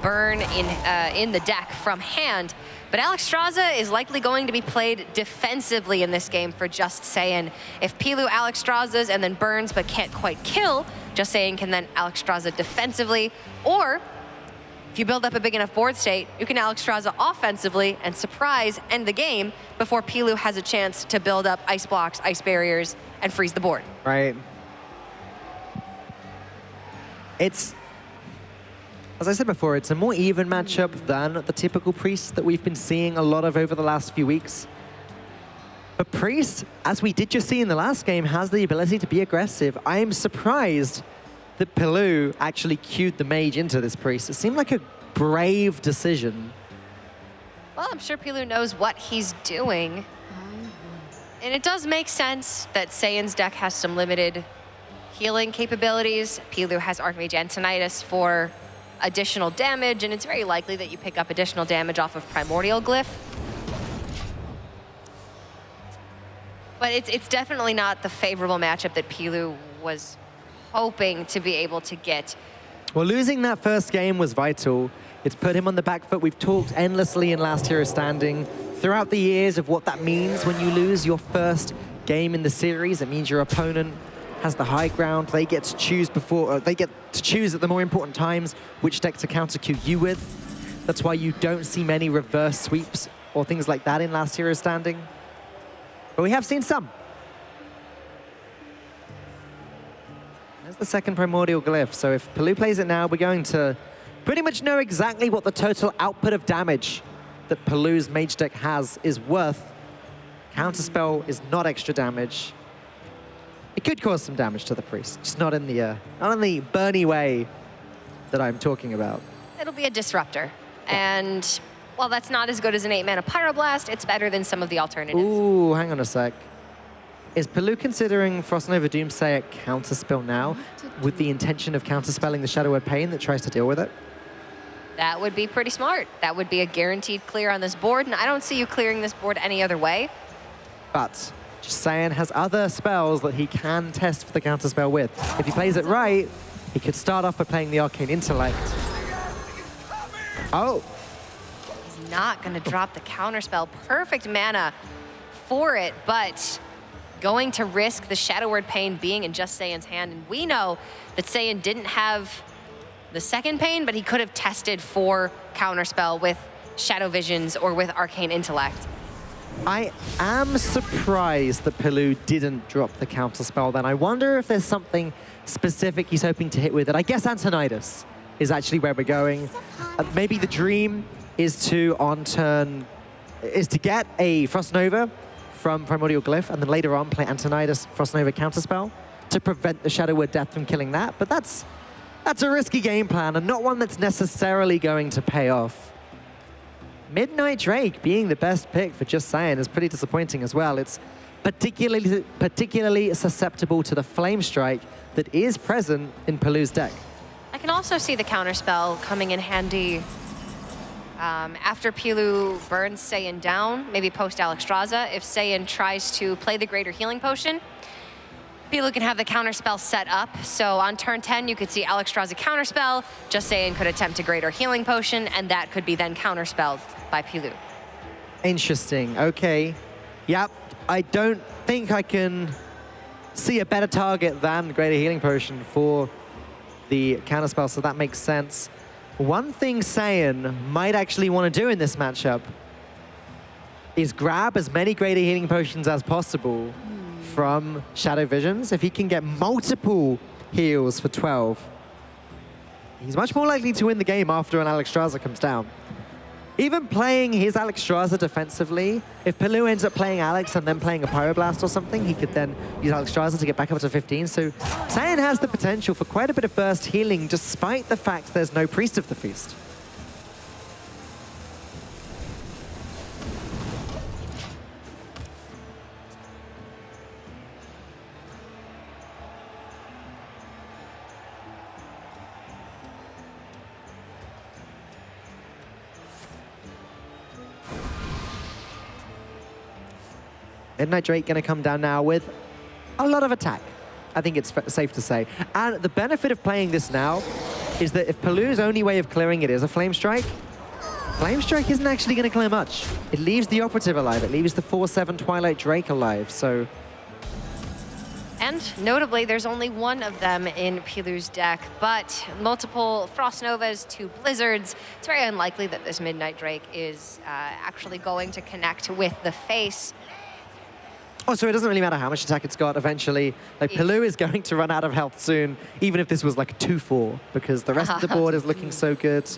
burn in the deck from hand. But Alexstrasza is likely going to be played defensively in this game for Justsaiyan. If Pilou Alexstrazzas and then burns but can't quite kill, Justsaiyan can then Alexstrasza defensively. Or If you build up a big enough board state, you can Alexstrasza offensively and surprise end the game before Pilou has a chance to build up ice blocks, ice barriers, and freeze the board. Right. It's, as I said before, it's a more even matchup than the typical Priest that we've been seeing a lot of over the last few weeks. But Priest, as we did just see in the last game, has the ability to be aggressive. I am surprised that Pilou actually queued the mage into this Priest. It seemed like a brave decision. Well, I'm sure Pilou knows what he's doing. And it does make sense that Saiyan's deck has some limited healing capabilities. Pilou has Archmage Antonidas for additional damage, and it's very likely that you pick up additional damage off of Primordial Glyph. But it's definitely not the favorable matchup that Pilou was hoping to be able to get. Well, losing that first game was vital. It's put him on the back foot. We've talked endlessly in Last Hero Standing throughout the years of what that means when you lose your first game in the series. It means your opponent has the high ground. They get to choose they get to choose at the more important times which deck to counter queue you with. That's why you don't see many reverse sweeps or things like that in Last Hero Standing. But we have seen some. There's the second Primordial Glyph. So if Pilou plays it now, we're going to pretty much know exactly what the total output of damage that Pilou's mage deck has is worth. Counterspell is not extra damage. It could cause some damage to the Priest, just not in the Bernie way that I'm talking about. It'll be a disruptor. And while that's not as good as an 8-mana Pyroblast, it's better than some of the alternatives. Ooh, hang on a sec. Is Pilou considering Frostnova Doomsayer counterspell now with the intention of counterspelling the Shadow Word Pain that tries to deal with it? That would be pretty smart. That would be a guaranteed clear on this board, and I don't see you clearing this board any other way. But Justsaiyan has other spells that he can test for the counterspell with. If he plays it right, he could start off by playing the Arcane Intellect. Oh. He's not going to drop the counterspell. Perfect mana for it, but going to risk the Shadow Word Pain being in Justsaiyan's hand. And we know that Saiyan didn't have the second Pain, but he could have tested for counterspell with Shadow Visions or with Arcane Intellect. I am surprised that Pilou didn't drop the counterspell then. I wonder if there's something specific he's hoping to hit with it. I guess Antonidas is actually where we're going. Maybe the dream is to, on turn, is to get a Frostnova from Primordial Glyph and then later on play Antonidas Frostnova counterspell to prevent the Shadow Word Death from killing that. But that's a risky game plan and not one that's necessarily going to pay off. Midnight Drake being the best pick for Justsaiyan is pretty disappointing as well. It's particularly susceptible to the Flame Strike that is present in Pilou's deck. I can also see the counterspell coming in handy after Pilou burns Saiyan down, maybe post Alexstrasza. If Saiyan tries to play the Greater Healing Potion, Pilou can have the counterspell set up. So on turn 10, you could see Alexstrasza counterspell, Justsaiyan could attempt a Greater Healing Potion, and that could be then counterspelled by Pilou. Interesting, okay. Yep, I don't think I can see a better target than Greater Healing Potion for the counterspell, so that makes sense. One thing Saiyan might actually want to do in this matchup is grab as many Greater Healing Potions as possible from Shadow Visions. If he can get multiple heals for 12, he's much more likely to win the game after an Alexstrasza comes down. Even playing his Alexstrasza defensively, if Pilou ends up playing Alex and then playing a Pyroblast or something, he could then use Alexstrasza to get back up to 15. So Saiyan has the potential for quite a bit of burst healing despite the fact there's no Priest of the Feast. Midnight Drake going to come down now with a lot of attack. I think it's safe to say. And the benefit of playing this now is that if Pilou's only way of clearing it is a Flame Strike isn't actually going to clear much. It leaves the Operative alive. It leaves the 4/7 Twilight Drake alive. So And notably, there's only one of them in Pilou's deck, but multiple Frost Novas, 2 Blizzards. It's very unlikely that this Midnight Drake is actually going to connect with the face. Oh, so it doesn't really matter how much attack it's got eventually. Like, Pilou is going to run out of health soon, even if this was like 2-4, because the rest of the board is looking so good.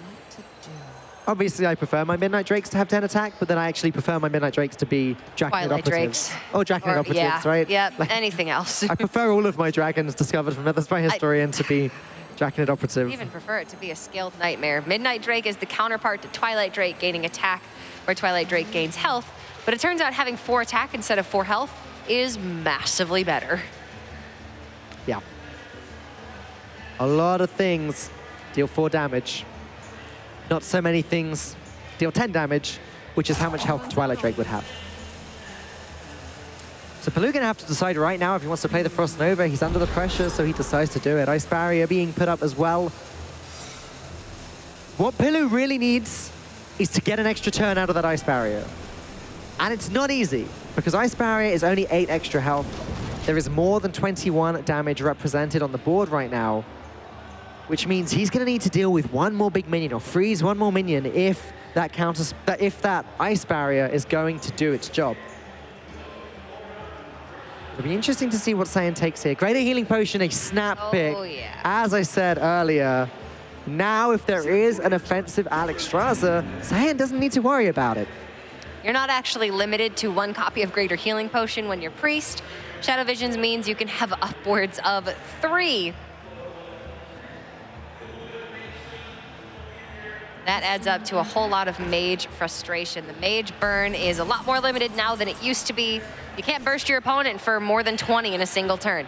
Obviously, I prefer my Midnight Drakes to have 10 attack, but then I actually prefer my Midnight Drakes to be Draconid Twilight Operatives. Drakes. Oh, Draconid Operatives, yeah, right? Yep, Like, anything else. I prefer all of my dragons discovered from Mythos by Historian to be Draconid Operative. I even prefer it to be a scaled Nightmare. Midnight Drake is the counterpart to Twilight Drake, gaining attack, where Twilight Drake gains health. But it turns out having 4 attack instead of 4 health is massively better. Yeah. A lot of things deal 4 damage. Not so many things deal 10 damage, which is how much health Twilight Drake would have. So Pilou gonna have to decide right now if he wants to play the Frost Nova. He's under the pressure, so he decides to do it. Ice Barrier being put up as well. What Pilou really needs is to get an extra turn out of that Ice Barrier. And it's not easy, because Ice Barrier is only 8 extra health. There is more than 21 damage represented on the board right now, which means he's going to need to deal with 1 more big minion or freeze 1 more minion if that Ice Barrier is going to do its job. It'll be interesting to see what Saiyan takes here. Greater Healing Potion, a snap pick. Yeah. As I said earlier, now if there is an offensive Alexstrasza, Saiyan doesn't need to worry about it. You're not actually limited to 1 copy of Greater Healing Potion when you're Priest. Shadow Visions means you can have upwards of 3. That adds up to a whole lot of Mage frustration. The Mage burn is a lot more limited now than it used to be. You can't burst your opponent for more than 20 in a single turn.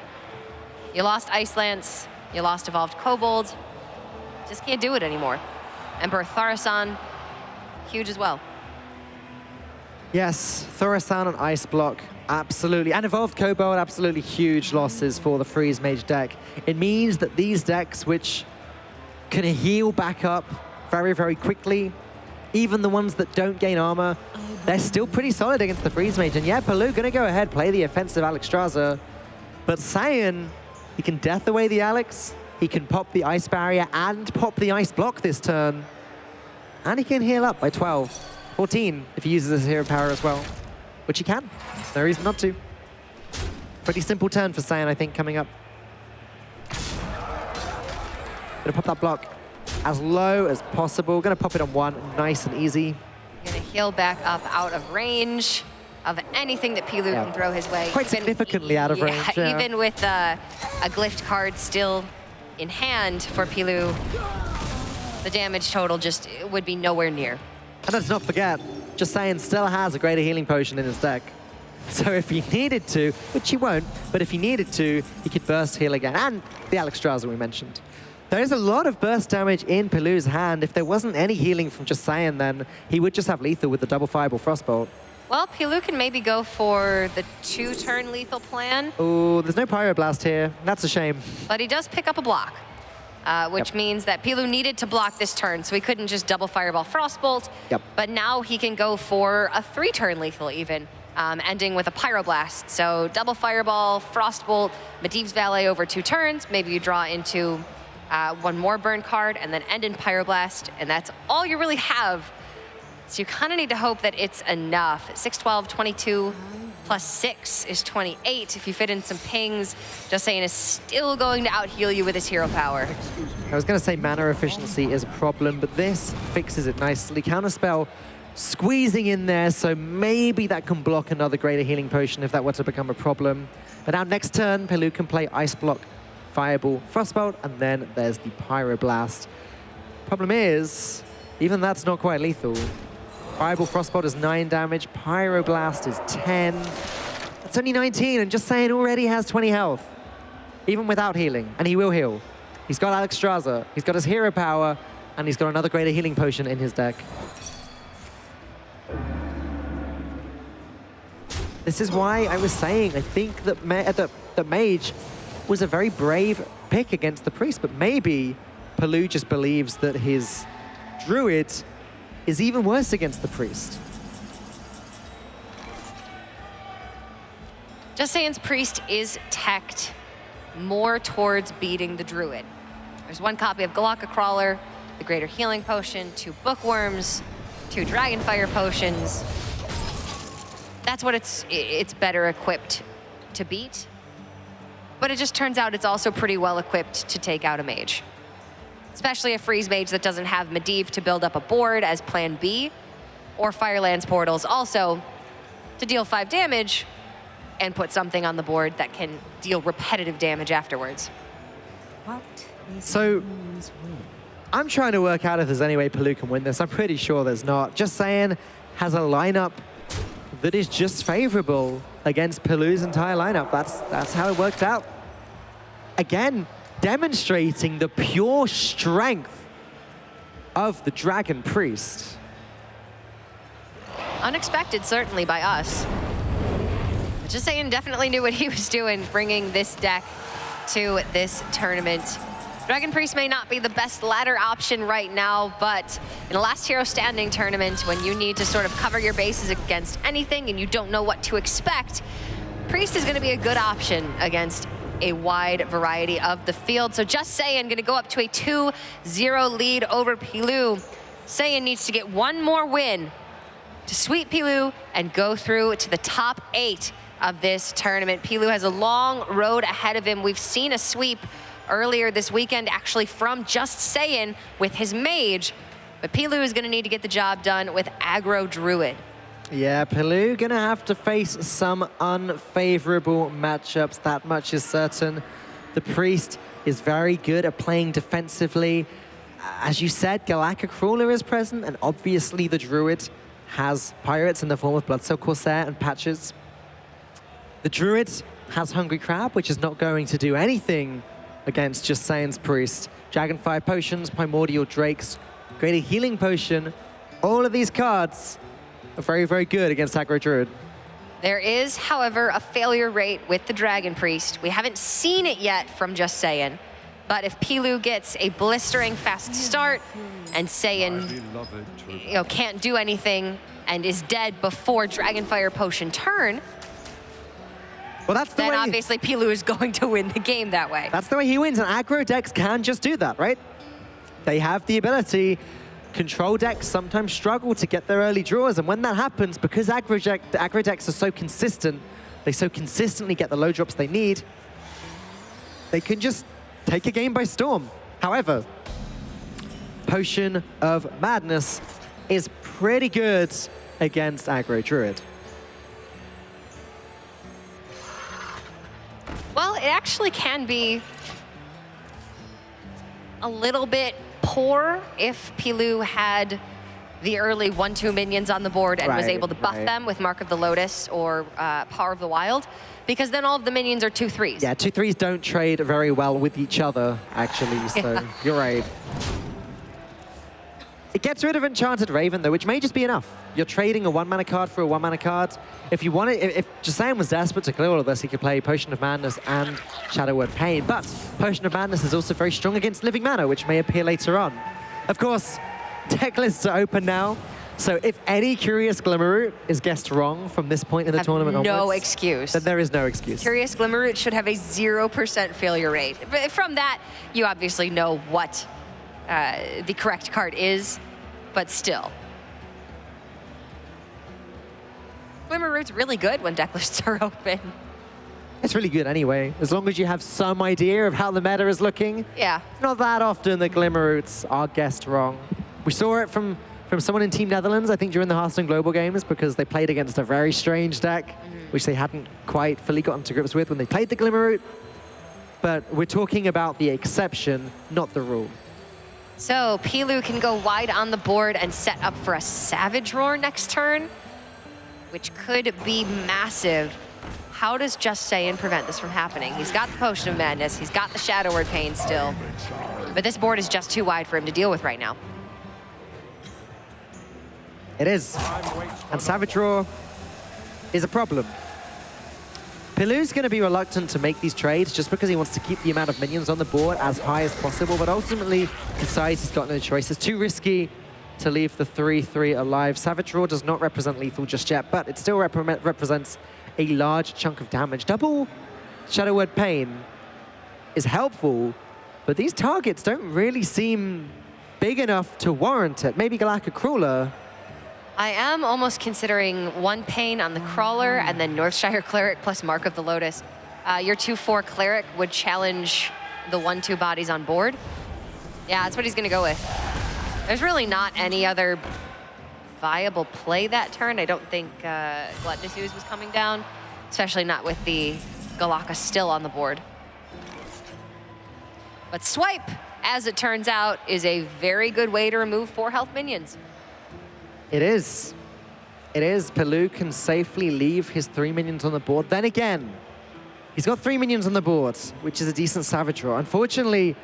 You lost Ice Lance, you lost Evolved Kobold. Just can't do it anymore. Emperor Thaurissan, huge as well. Yes, Thaurissan and Ice Block, absolutely. And Evolved Kobold, absolutely huge losses for the Freeze Mage deck. It means that these decks, which can heal back up very, very quickly, even the ones that don't gain armor, they're still pretty solid against the Freeze Mage. And yeah, Pilou gonna go ahead, play the offensive Alexstrasza, but Saiyan, he can death away the Alex, he can pop the Ice Barrier and pop the Ice Block this turn, and he can heal up by 12. 14 if he uses his hero power as well, which he can. No reason not to. Pretty simple turn for Saiyan, I think, coming up. Gonna pop that block as low as possible. Gonna pop it on 1, nice and easy. Gonna heal back up out of range of anything that Pilou can throw his way. Quite significantly out of range. Yeah. Even with a glyphed card still in hand for Pilou, the damage total just would be nowhere near. And let's not forget, Justsaiyan still has a Greater Healing Potion in his deck. So if he needed to, which he won't, but if he needed to, he could burst heal again. And the Alexstrasza we mentioned. There is a lot of burst damage in Pilou's hand. If there wasn't any healing from Justsaiyan, then he would just have lethal with the double Fireball Frostbolt. Well, Pilou can maybe go for the 2-turn lethal plan. Oh, there's no Pyroblast here. That's a shame. But he does pick up a block. Which means that Pilou needed to block this turn, so he couldn't just double Fireball Frostbolt. But now he can go for a 3-turn lethal even, ending with a Pyroblast. So double Fireball, Frostbolt, Medivh's Valet over 2 turns. Maybe you draw into 1 more burn card and then end in Pyroblast, and that's all you really have. So you kind of need to hope that it's enough. 6, 12, 22. Plus 6 is 28. If you fit in some pings, Justsaiyan is still going to out-heal you with his hero power. I was going to say mana efficiency is a problem, but this fixes it nicely. Counterspell squeezing in there, so maybe that can block another Greater Healing Potion if that were to become a problem. But now next turn, Pilou can play Ice Block, Fireball, Frostbolt, and then there's the Pyroblast. Problem is, even that's not quite lethal. Fireball Frostbolt is 9 damage, Pyroblast is 10. That's only 19, and Justsaiyan already has 20 health, even without healing, and he will heal. He's got Alexstrasza, he's got his hero power, and he's got another Greater Healing Potion in his deck. This is why I was saying I think that Mage was a very brave pick against the Priest, but maybe Pilou just believes that his Druid is even worse against the Priest. Justsaiyan's Priest is teched more towards beating the Druid. There's one copy of Galaka Crawler, the Greater Healing Potion, 2 Bookworms, 2 Dragonfire Potions. That's what it's better equipped to beat. But it just turns out it's also pretty well equipped to take out a mage. Especially a freeze mage that doesn't have Medivh to build up a board as plan B, or Firelands portals also to deal 5 damage and put something on the board that can deal repetitive damage afterwards. So, I'm trying to work out if there's any way Pilou can win this. I'm pretty sure there's not. Justsaiyan has a lineup that is just favorable against Pilou's entire lineup. That's how it worked out. Again, demonstrating the pure strength of the Dragon Priest. Unexpected, certainly, by us. Justsaiyan definitely knew what he was doing, bringing this deck to this tournament. Dragon Priest may not be the best ladder option right now, but in a last hero standing tournament, when you need to sort of cover your bases against anything and you don't know what to expect, Priest is going to be a good option against a wide variety of the field. So Justsaiyan going to go up to a 2-0 lead over Pilou. Saiyan needs to get one more win to sweep Pilou and go through to the top 8 of this tournament. Pilou has a long road ahead of him. We've seen a sweep earlier this weekend, actually from Justsaiyan with his mage, but Pilou is going to need to get the job done with aggro druid. Yeah, Pilou gonna have to face some unfavorable matchups, that much is certain. The Priest is very good at playing defensively. As you said, Galaka Crawler is present, and obviously the Druid has pirates in the form of Bloodsoul Corsair and Patches. The Druid has Hungry Crab, which is not going to do anything against Justsaiyan's Priest. Dragonfire Potions, Primordial Drakes, Greater Healing Potion, all of these cards are very, very good against aggro Druid. There is, however, a failure rate with the Dragon Priest. We haven't seen it yet from Justsaiyan, but if Pilou gets a blistering fast start and Saiyan can't do anything and is dead before Dragonfire Potion turn, well, that's the then way obviously Pilou is going to win the game that way. That's the way he wins, and aggro decks can just do that, right? They have the ability. Control decks sometimes struggle to get their early draws, and when that happens, because aggro decks are so consistent, they so consistently get the low drops they need, they can just take a game by storm. However, Potion of Madness is pretty good against aggro Druid. Well, it actually can be a little bit poor if Pilou had the early 1-2 minions on the board and was able to buff them with Mark of the Lotus or Power of the Wild, because then all of the minions are 2/3s. Yeah, 2/3s don't trade very well with each other, actually, so you're right. It gets rid of Enchanted Raven, though, which may just be enough. You're trading a 1-mana card for a 1-mana card. If you wanted, if Justsaiyan was desperate to clear all of this, he could play Potion of Madness and Shadow Word Pain. But Potion of Madness is also very strong against Living Mana, which may appear later on. Of course, deck lists are open now. So if any Curious Glimmerroot is guessed wrong from this point in the tournament onwards, no excuse. Then there is no excuse. Curious Glimmerroot should have a 0% failure rate. But from that, you obviously know what the correct card is, but still. Glimmerroot's really good when deck lists are open. It's really good anyway, as long as you have some idea of how the meta is looking. Yeah. It's not that often that Glimmerroots are guessed wrong. We saw it from someone in Team Netherlands, I think during the Hearthstone Global Games, because they played against a very strange deck, which they hadn't quite fully gotten to grips with when they played the Glimmerroot. But we're talking about the exception, not the rule. So Pilou can go wide on the board and set up for a Savage Roar next turn, which could be massive. How does Justsaiyan prevent this from happening? He's got the Potion of Madness, he's got the Shadow Word Pain still, but this board is just too wide for him to deal with right now. It is, and Savage Roar is a problem. Pilou's going to be reluctant to make these trades just because he wants to keep the amount of minions on the board as high as possible, but ultimately decides he's got no choice. It's too risky to leave the 3/3 alive. Savage Roar does not represent lethal just yet, but it still represents a large chunk of damage. Double Shadow Word Pain is helpful, but these targets don't really seem big enough to warrant it. Maybe Galactic Crawler. I am almost considering 1 Pain on the Crawler and then Northshire Cleric plus Mark of the Lotus. Your 2/4 Cleric would challenge the 1/2 bodies on board. Yeah, that's what he's gonna go with. There's really not any other viable play that turn. I don't think Gluttonous Ooze was coming down, especially not with the Galaka still on the board. But Swipe, as it turns out, is a very good way to remove 4 health minions. It is. It is. Pilou can safely leave his 3 minions on the board. Then again, he's got 3 minions on the board, which is a decent Savage draw. Unfortunately,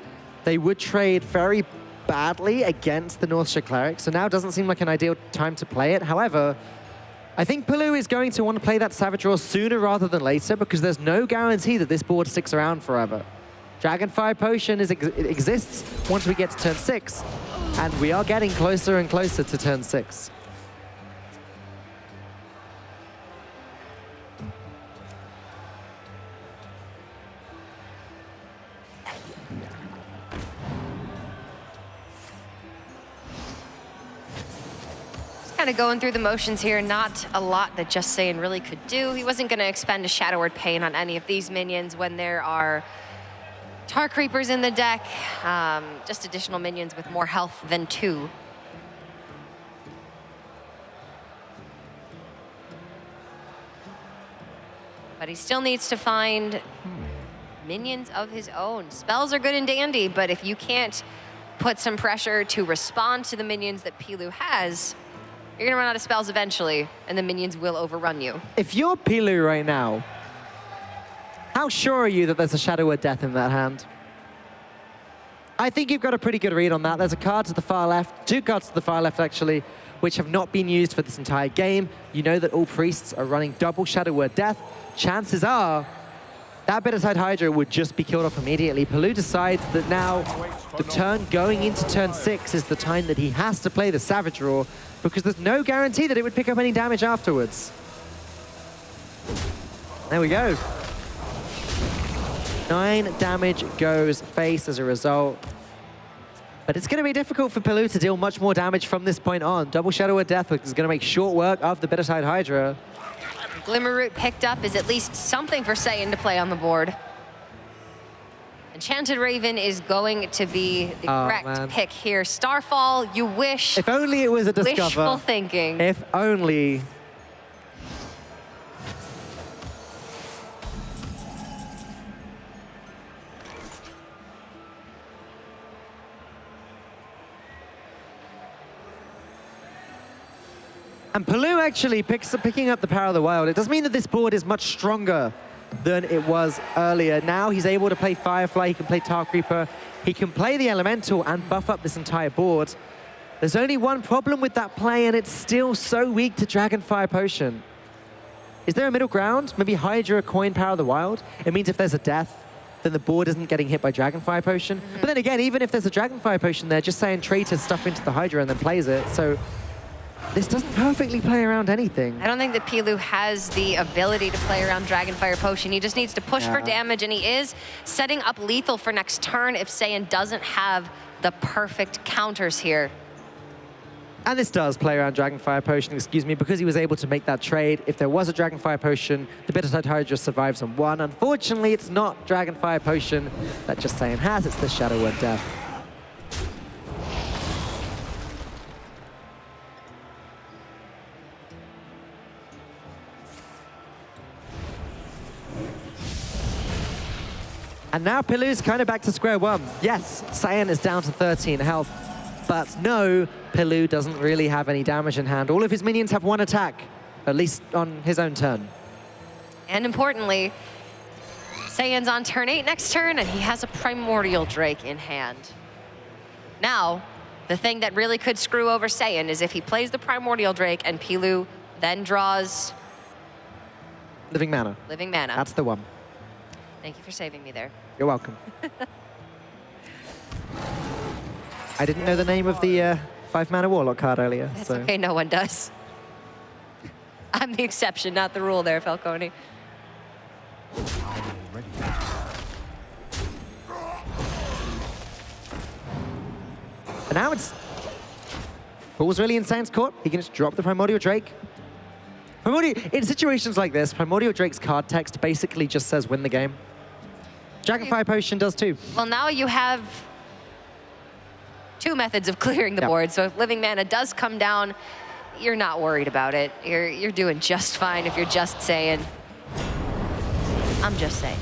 they would trade very badly against the Northshire Cleric, so now doesn't seem like an ideal time to play it. However, I think Pilou is going to want to play that Savage draw sooner rather than later because there's no guarantee that this board sticks around forever. Dragonfire Potion it exists once we get to turn 6, and we are getting closer and closer to turn 6. Kind of going through the motions here, not a lot that Justsaiyan really could do. He wasn't going to expend a Shadow Word Pain on any of these minions when there are Tar Creepers in the deck, just additional minions with more health than 2. But he still needs to find minions of his own. Spells are good and dandy, but if you can't put some pressure to respond to the minions that Pilou has, you're gonna run out of spells eventually, and the minions will overrun you. If you're Pilou right now, how sure are you that there's a Shadow Word Death in that hand? I think you've got a pretty good read on that. There's a card to the far left, 2 cards to the far left actually, which have not been used for this entire game. You know that all priests are running double Shadow Word Death. Chances are that Bitterside Hydra would just be killed off immediately. Pilou decides that now the turn going into turn 6 is the time that he has to play the Savage Roar because there's no guarantee that it would pick up any damage afterwards. There we go. 9 damage goes face as a result. But it's going to be difficult for Pilou to deal much more damage from this point on. Double Shadow Word Death is going to make short work of the Bitterside Hydra. Glimmerroot picked up is at least something for Saiyan to play on the board. Enchanted Raven is going to be the correct pick here. Starfall, you wish. If only it was a Discover. Wishful thinking. If only. And Pilou actually picking up the Power of the Wild. It does mean that this board is much stronger than it was earlier. Now he's able to play Firefly, he can play Tar Creeper, he can play the Elemental and buff up this entire board. There's only one problem with that play, and it's still so weak to Dragonfire Potion. Is there a middle ground? Maybe Hydra, Coin, Power of the Wild? It means if there's a death, then the board isn't getting hit by Dragonfire Potion. But then again, even if there's a Dragonfire Potion there, just saying traitor stuff into the Hydra and then plays it. So this doesn't perfectly play around anything. I don't think that Pilou has the ability to play around Dragonfire Potion. He just needs to push for damage, and he is setting up lethal for next turn if Saiyan doesn't have the perfect counters here. And this does play around Dragonfire Potion, excuse me, because he was able to make that trade. If there was a Dragonfire Potion, the Bitterside Hydra survives on 1. Unfortunately, it's not Dragonfire Potion that Justsaiyan has, it's the Shadow Word Death. And now Pilou's kind of back to square one. Yes, Saiyan is down to 13 health, but no, Pilou doesn't really have any damage in hand. All of his minions have 1 attack, at least on his own turn. And importantly, Saiyan's on turn 8 next turn, and he has a Primordial Drake in hand. Now, the thing that really could screw over Saiyan is if he plays the Primordial Drake and Pilou then draws Living Mana. Living Mana. That's the one. Thank you for saving me there. You're welcome. I didn't know the name of the 5-mana Warlock card earlier. That's so. okay, no one does. I'm the exception, not the rule there, Falcone. And now it's... What was really Insane's court? He can just drop the Primordial Drake. In situations like this, Primordial Drake's card text basically just says win the game. Dragonfire Potion does too. Well, now you have 2 methods of clearing the board. So if Living Mana does come down, you're not worried about it. You're doing just fine if you're Justsaiyan. I'm just saying.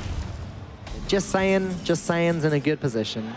Justsaiyan's in a good position.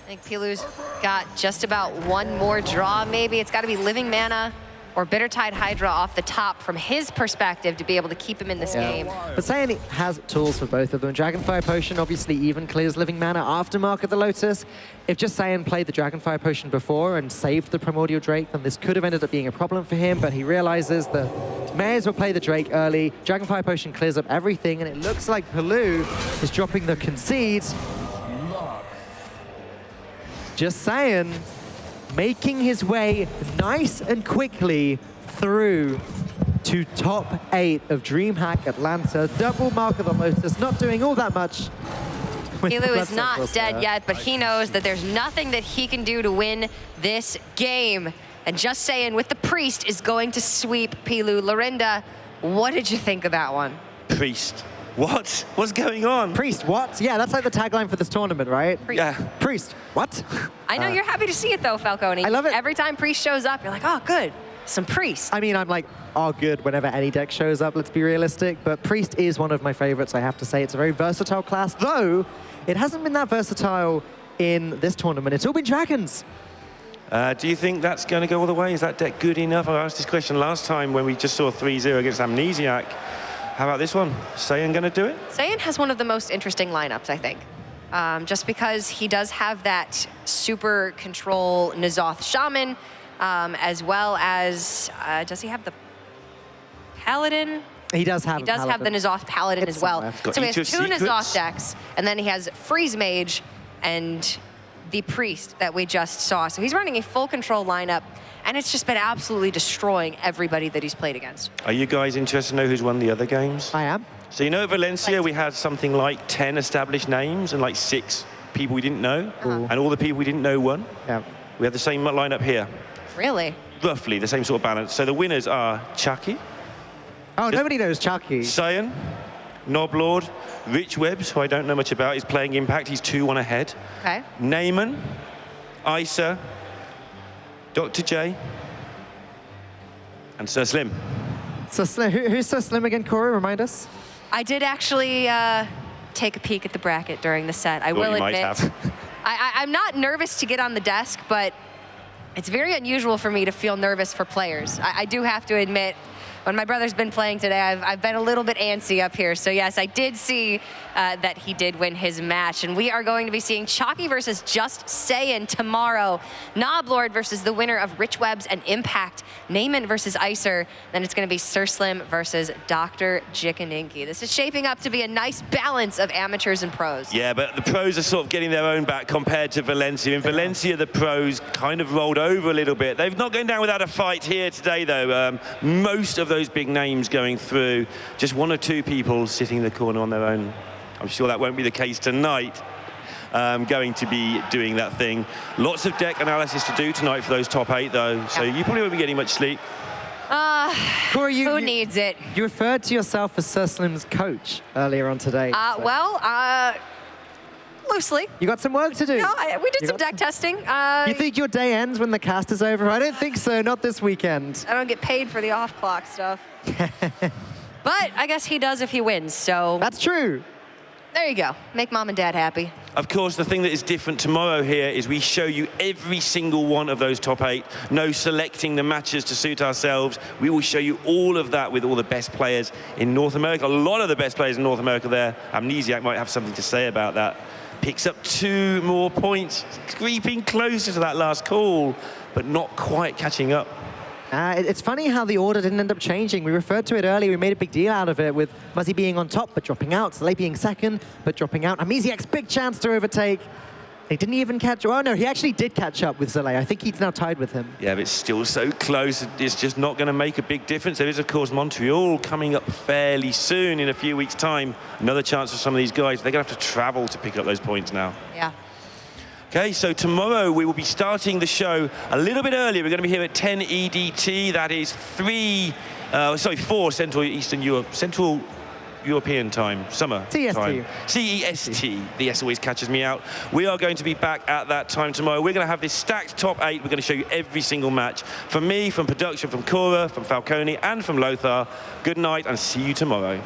I think Pilou's got just about 1 more draw, maybe. It's got to be Living Mana or Bittertide Hydra off the top from his perspective to be able to keep him in this game. But Saiyan has tools for both of them. Dragonfire Potion obviously even clears Living Mana after Mark of the Lotus. If Justsaiyan played the Dragonfire Potion before and saved the Primordial Drake, then this could have ended up being a problem for him, but he realizes that may as well play the Drake early. Dragonfire Potion clears up everything, and it looks like Pilou is dropping the concede. Justsaiyan making his way nice and quickly through to top 8 of DreamHack Atlanta. Double Mark of the Lotus, not doing all that much. Pilou is not dead yet, but he knows that there's nothing that he can do to win this game. And Justsaiyan with the Priest is going to sweep Pilou. Lorinda, what did you think of that one? Priest. What? What's going on? Priest, what? Yeah, that's like the tagline for this tournament, right? Yeah. Priest, what? I know you're happy to see it though, Falcone. I love it. Every time Priest shows up, you're like, oh, good, some Priest. I mean, I'm like, oh, good, whenever any deck shows up, let's be realistic. But Priest is one of my favorites, I have to say. It's a very versatile class, though it hasn't been that versatile in this tournament. It's all been dragons. Do you think that's going to go all the way? Is that deck good enough? I asked this question last time when we just saw 3-0 against Amnesiac. How about this one? Saiyan going to do it? Saiyan has one of the most interesting lineups, I think. Just because he does have that super control N'Zoth Shaman, as well as, does he have the Paladin? He does have He does have the N'Zoth Paladin as well. Got So he has Eater 2 Secrets. N'Zoth decks, and then he has Freeze Mage and the Priest that we just saw. So he's running a full control lineup, and it's just been absolutely destroying everybody that he's played against. Are you guys interested to know who's won the other games? I am. So you know at Valencia we had something like 10 established names and like 6 people we didn't know, and all the people we didn't know won. Yeah. We have the same lineup here, Really? roughly the same sort of balance. So the winners are Chucky, Oh, nobody knows Chucky. Saiyan, Noblord, Rich Webbs, who I don't know much about, he's playing Impact, he's 2-1 ahead. Okay. Neyman, Isa, Dr. J, and Sir Slim. So Slim, who's Sir Slim again, Corey? Remind us. I did actually take a peek at the bracket during the set. I will you might admit. have. I'm not nervous to get on the desk, but it's very unusual for me to feel nervous for players. I do have to admit, when my brother's been playing today, I've been a little bit antsy up here. So yes, I did see that he did win his match. And we are going to be seeing Chalky versus Justsaiyan tomorrow. Noblord versus the winner of Rich Webbs and Impact. Neyman versus Icer. Then it's going to be Sir Slim versus Dr. Jikaninki. This is shaping up to be a nice balance of amateurs and pros. Yeah, but the pros are sort of getting their own back compared to Valencia. In Valencia, the pros kind of rolled over a little bit. They've not gone down without a fight here today, though. Most of those big names going through, just 1 or 2 people sitting in the corner on their own. I'm sure that won't be the case tonight. Going to be doing that thing. Lots of deck analysis to do tonight for those top 8, though, so you probably won't be getting much sleep. Corey, Who needs it? You referred to yourself as Sir Slim's coach earlier on today. Loosely. You got some work to do. No, we did You some got deck testing. You think your day ends when the cast is over? I don't think so, not this weekend. I don't get paid for the off-clock stuff. But I guess he does if he wins, so That's true. there you go. Make mom and dad happy. Of course, the thing that is different tomorrow here is we show you every single one of those top 8. No selecting the matches to suit ourselves. We will show you all of that with all the best players in North America. A lot of the best players in North America there. Amnesiac might have something to say about that. Picks up 2 more points, creeping closer to that last call, but not quite catching up. It's funny how the order didn't end up changing. We referred to it earlier. We made a big deal out of it with Muzzy being on top but dropping out, Slay being second but dropping out. Amnesiac's big chance to overtake. He didn't even catch. Oh no, he actually did catch up with Zale. I think he's now tied with him. Yeah, but it's still so close. It's just not going to make a big difference. There is, of course, Montreal coming up fairly soon in a few weeks' time. Another chance for some of these guys. They're going to have to travel to pick up those points now. Yeah. Okay, so tomorrow we will be starting the show a little bit earlier. We're going to be here at 10 EDT. That is 4 Central Eastern Europe, Central European time, summer CEST. time. CEST. The S always catches me out. We are going to be back at that time tomorrow. We're going to have this stacked top 8. We're going to show you every single match. From me, from production, from Cora, from Falcone, and from Lothar. Good night, and see you tomorrow.